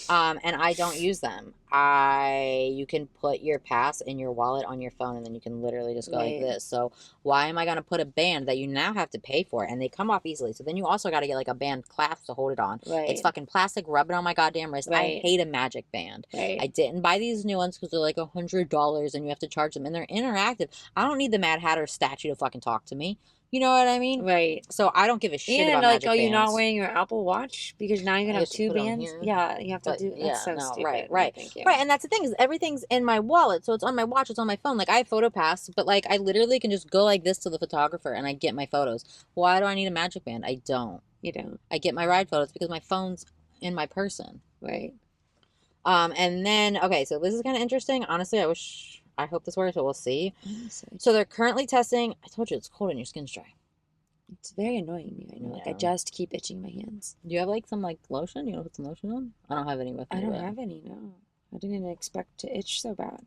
Speaker 1: and I don't use them. You can put your pass in your wallet on your phone, and then you can literally just go like
Speaker 2: Right.
Speaker 1: this. So why am I gonna put a band that you now have to pay for, and they come off easily? So then you also got to get like a band clasp to hold it on.
Speaker 2: Right.
Speaker 1: It's fucking plastic. Rub it on my goddamn wrist.
Speaker 2: Right.
Speaker 1: I hate a Magic band.
Speaker 2: Right.
Speaker 1: I didn't buy these new ones because they're like $100 and you have to charge them and they're interactive. I don't need the Mad Hatter statue to fucking talk to me. You know what I mean?
Speaker 2: Right.
Speaker 1: So I don't give a shit
Speaker 2: And
Speaker 1: about
Speaker 2: like,
Speaker 1: Magic
Speaker 2: oh, you're not
Speaker 1: bands.
Speaker 2: wearing your Apple Watch because now you're
Speaker 1: I
Speaker 2: gonna have
Speaker 1: used to
Speaker 2: two
Speaker 1: put 'em
Speaker 2: bands.
Speaker 1: here.
Speaker 2: Yeah, you have to
Speaker 1: But,
Speaker 2: do.
Speaker 1: yeah,
Speaker 2: That's so
Speaker 1: no,
Speaker 2: stupid.
Speaker 1: right,
Speaker 2: No,
Speaker 1: right.
Speaker 2: thank you.
Speaker 1: Right, and that's the thing is everything's in my wallet, so it's on my watch, it's on my phone. Like I have PhotoPass, but like I literally can just go like this to the photographer and I get my photos. Why do I need a Magic band? I don't.
Speaker 2: You don't.
Speaker 1: I get my ride photos because my phone's in my person.
Speaker 2: Right.
Speaker 1: And then okay, so this is kind of interesting. Honestly, I hope this works, but we'll see. So they're currently testing. I told you it's cold and your skin's dry.
Speaker 2: It's very annoying me right now. Like I
Speaker 1: Yeah.
Speaker 2: just keep itching my hands.
Speaker 1: Do you have like some like lotion? You know, put some lotion on. I don't have any with me.
Speaker 2: I don't
Speaker 1: but-
Speaker 2: have any. No, I didn't expect to itch so bad.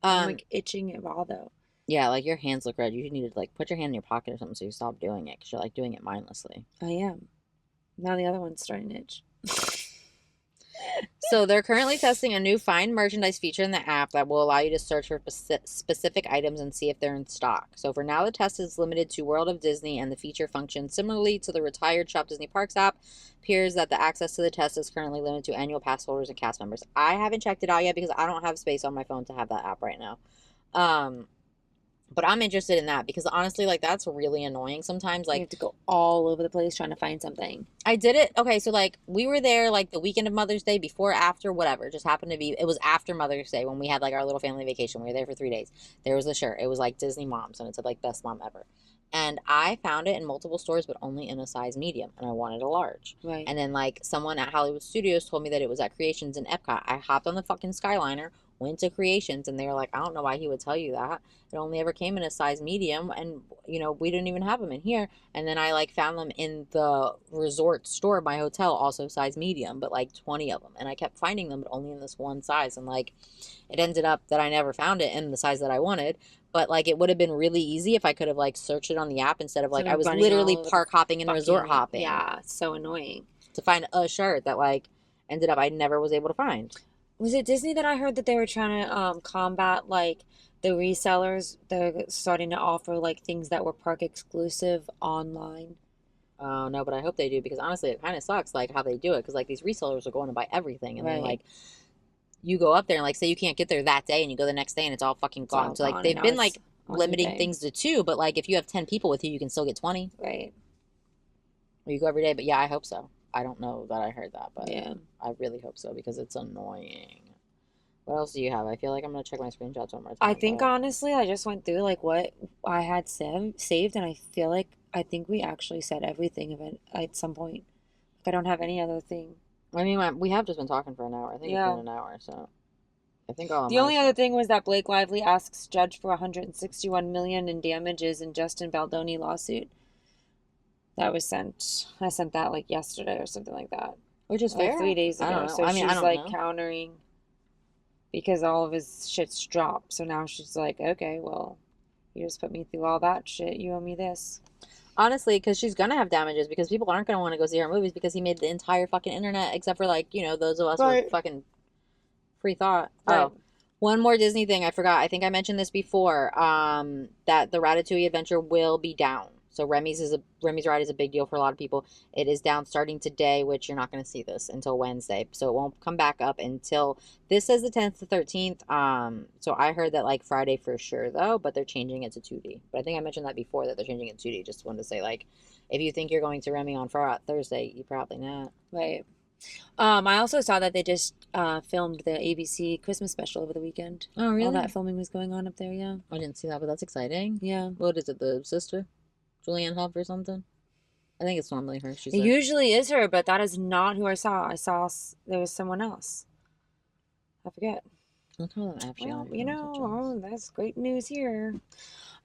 Speaker 2: I'm
Speaker 1: Um,
Speaker 2: like itching of all though.
Speaker 1: yeah, like your hands look red. You need to like put your hand in your pocket or something so you stop doing it because you're like doing it mindlessly.
Speaker 2: I am. Now the other one's starting to itch.
Speaker 1: So they're currently testing a new find merchandise feature in the app that will allow you to search for specific items and see if they're in stock. So for now, the test is limited to World of Disney, and the feature functions similarly to the retired Shop Disney Parks app. Appears that the access to the test is currently limited to annual pass holders and cast members. I haven't checked it out yet because I don't have space on my phone to have that app right now. But I'm interested in that because honestly, like that's really annoying sometimes.
Speaker 2: You
Speaker 1: Like
Speaker 2: have to go all over the place trying to find something.
Speaker 1: I did it. Okay, so like we were there like the weekend of Mother's Day, before, after, whatever. It just happened to be. It was after Mother's Day when we had like our little family vacation. We were there for 3 days. There was a shirt. It was like Disney Moms, and it said like best mom ever. And I found it in multiple stores, but only in a size medium, and I wanted a large.
Speaker 2: Right.
Speaker 1: And then, like, someone at Hollywood Studios told me that it was at Creations in Epcot. I hopped on the fucking Skyliner, went to Creations, and they were like, I don't know why he would tell you that. It only ever came in a size medium, and, you know, we didn't even have them in here. And then I, like, found them in the resort store, my hotel, also size medium, but, like, 20 of them. And I kept finding them, but only in this one size. And, like, it ended up that I never found it in the size that I wanted. But, like, it would have been really easy if I could have, like, searched it on the app instead of, like,
Speaker 2: Instead of
Speaker 1: I was
Speaker 2: running
Speaker 1: literally
Speaker 2: all over
Speaker 1: park hopping and resort
Speaker 2: fucking-
Speaker 1: hopping.
Speaker 2: Yeah, so annoying.
Speaker 1: To find a shirt that, like, ended up I never was able to find.
Speaker 2: Was it Disney that I heard that they were trying to combat, like, the resellers? They're starting to offer, like, things that were park exclusive online.
Speaker 1: Oh, no, but I hope they do, because honestly, it kind of sucks, like, how they do it. Because, like, these resellers are going to buy everything. And then,
Speaker 2: Right.
Speaker 1: like, you go up there and, like, say you can't get there that day and you go the next day and it's all fucking
Speaker 2: It's all
Speaker 1: gone. So, like,
Speaker 2: gone,
Speaker 1: they've
Speaker 2: and
Speaker 1: been,
Speaker 2: now
Speaker 1: like,
Speaker 2: it's on
Speaker 1: limiting
Speaker 2: eBay.
Speaker 1: things to 2. But, like, if you have 10 people with you, you can still get 20.
Speaker 2: Right.
Speaker 1: Or you go every day. But, yeah, I hope so. I don't know that I heard that, but
Speaker 2: Yeah.
Speaker 1: I really hope so, because it's annoying. What else do you have? I feel like I'm going to check my screenshots one more time.
Speaker 2: I think,
Speaker 1: but-
Speaker 2: honestly, I just went through, like, what I had saved, and I feel like I think we actually said everything of it at some point. Like, I don't have any other thing.
Speaker 1: I mean, we have just been talking for an hour. I think
Speaker 2: Yeah.
Speaker 1: it's been an hour, so I think all
Speaker 2: The only other thing was that Blake Lively asks judge for $161 million in damages in Justin Baldoni lawsuit. That was sent. I sent that, like, yesterday or something like that.
Speaker 1: which is
Speaker 2: Like
Speaker 1: fair.
Speaker 2: 3 days
Speaker 1: I
Speaker 2: ago.
Speaker 1: don't know.
Speaker 2: So
Speaker 1: I mean, I
Speaker 2: she's
Speaker 1: don't
Speaker 2: like
Speaker 1: know.
Speaker 2: countering because all of his shit's dropped. So now she's like, okay, well, you just put me through all that shit. You owe me this.
Speaker 1: Honestly, because she's gonna have damages, because people aren't gonna want to go see her movies, because he made the entire fucking internet, except for, like, you know, those of us
Speaker 2: Right.
Speaker 1: with fucking free thought.
Speaker 2: Right.
Speaker 1: Oh, one more Disney thing I forgot. I think I mentioned this before. That the Ratatouille adventure will be down. So Remy's ride is a big deal for a lot of people. It is down starting today, which you're not going to see this until Wednesday. So it won't come back up until, this says the 10th to 13th. So I heard that, like, Friday for sure though, but they're changing it to 2D. But I think I mentioned that before, that they're changing it to 2D. Just wanted to say, like, if you think you're going to Remy on Thursday, you probably not.
Speaker 2: Right. I also saw that they just filmed the ABC Christmas special over the weekend.
Speaker 1: Oh, really?
Speaker 2: All that filming was going on up there, yeah.
Speaker 1: I didn't see that, but that's exciting.
Speaker 2: Yeah.
Speaker 1: What is it, the sister? Julianne Hough or something? I think it's normally her. She's
Speaker 2: It
Speaker 1: there.
Speaker 2: usually is her, but that is not who I saw. I saw there was someone else. I forget.
Speaker 1: I'll tell them after.
Speaker 2: Well, you know, oh, that's great news here.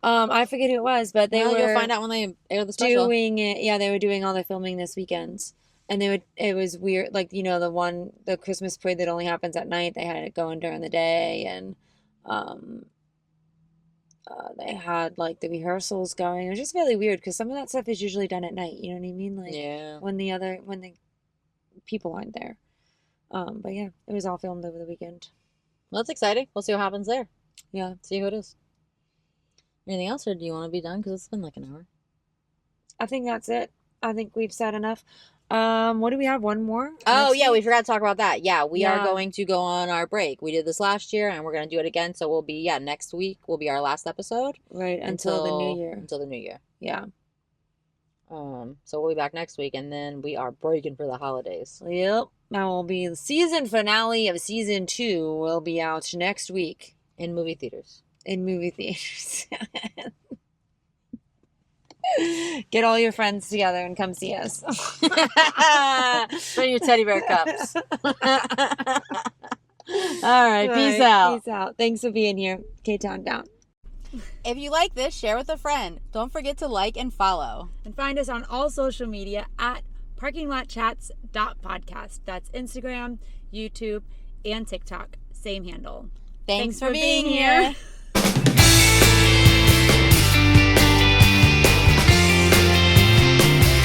Speaker 2: I forget who it was, but they
Speaker 1: Well,
Speaker 2: were
Speaker 1: you'll find out when they air the special.
Speaker 2: doing it. Yeah, they were doing all the filming this weekend, and it was weird. Like, you know, the Christmas parade that only happens at night. They had it going during the day, and they had, like, the rehearsals going. It was just really weird because some of that stuff is usually done at night. You know what I mean? Like,
Speaker 1: Yeah.
Speaker 2: when the people aren't there. But yeah, it was all filmed over the weekend.
Speaker 1: Well, that's exciting. We'll see what happens there.
Speaker 2: Yeah.
Speaker 1: See who it is. Anything else, or do you want to be done? Because it's been like an hour.
Speaker 2: I think that's it. I think we've said enough. What do we have? One more?
Speaker 1: Oh,
Speaker 2: next
Speaker 1: yeah, we
Speaker 2: week?
Speaker 1: forgot to talk about that. Yeah, we are
Speaker 2: Yeah.
Speaker 1: going to go on our break. We did this last year, and we're going to do it again. So we'll be, next week will be our last episode.
Speaker 2: Right, until the new year.
Speaker 1: Until the new year.
Speaker 2: Yeah.
Speaker 1: So we'll be back next week, and then we are breaking for the holidays.
Speaker 2: Yep. Now will be the season finale of season 2 will be out next week
Speaker 1: In movie theaters.
Speaker 2: in movie theaters. Get all your friends together and come see us.
Speaker 1: Bring your teddy bear cups. All right, peace out.
Speaker 2: Peace out. Thanks for being here. K-Town down.
Speaker 7: If you like this, share with a friend. Don't forget to like and follow.
Speaker 2: And find us on all social media at parkinglotchats.podcast. That's Instagram, YouTube, and TikTok. Same handle.
Speaker 7: Thanks for being here.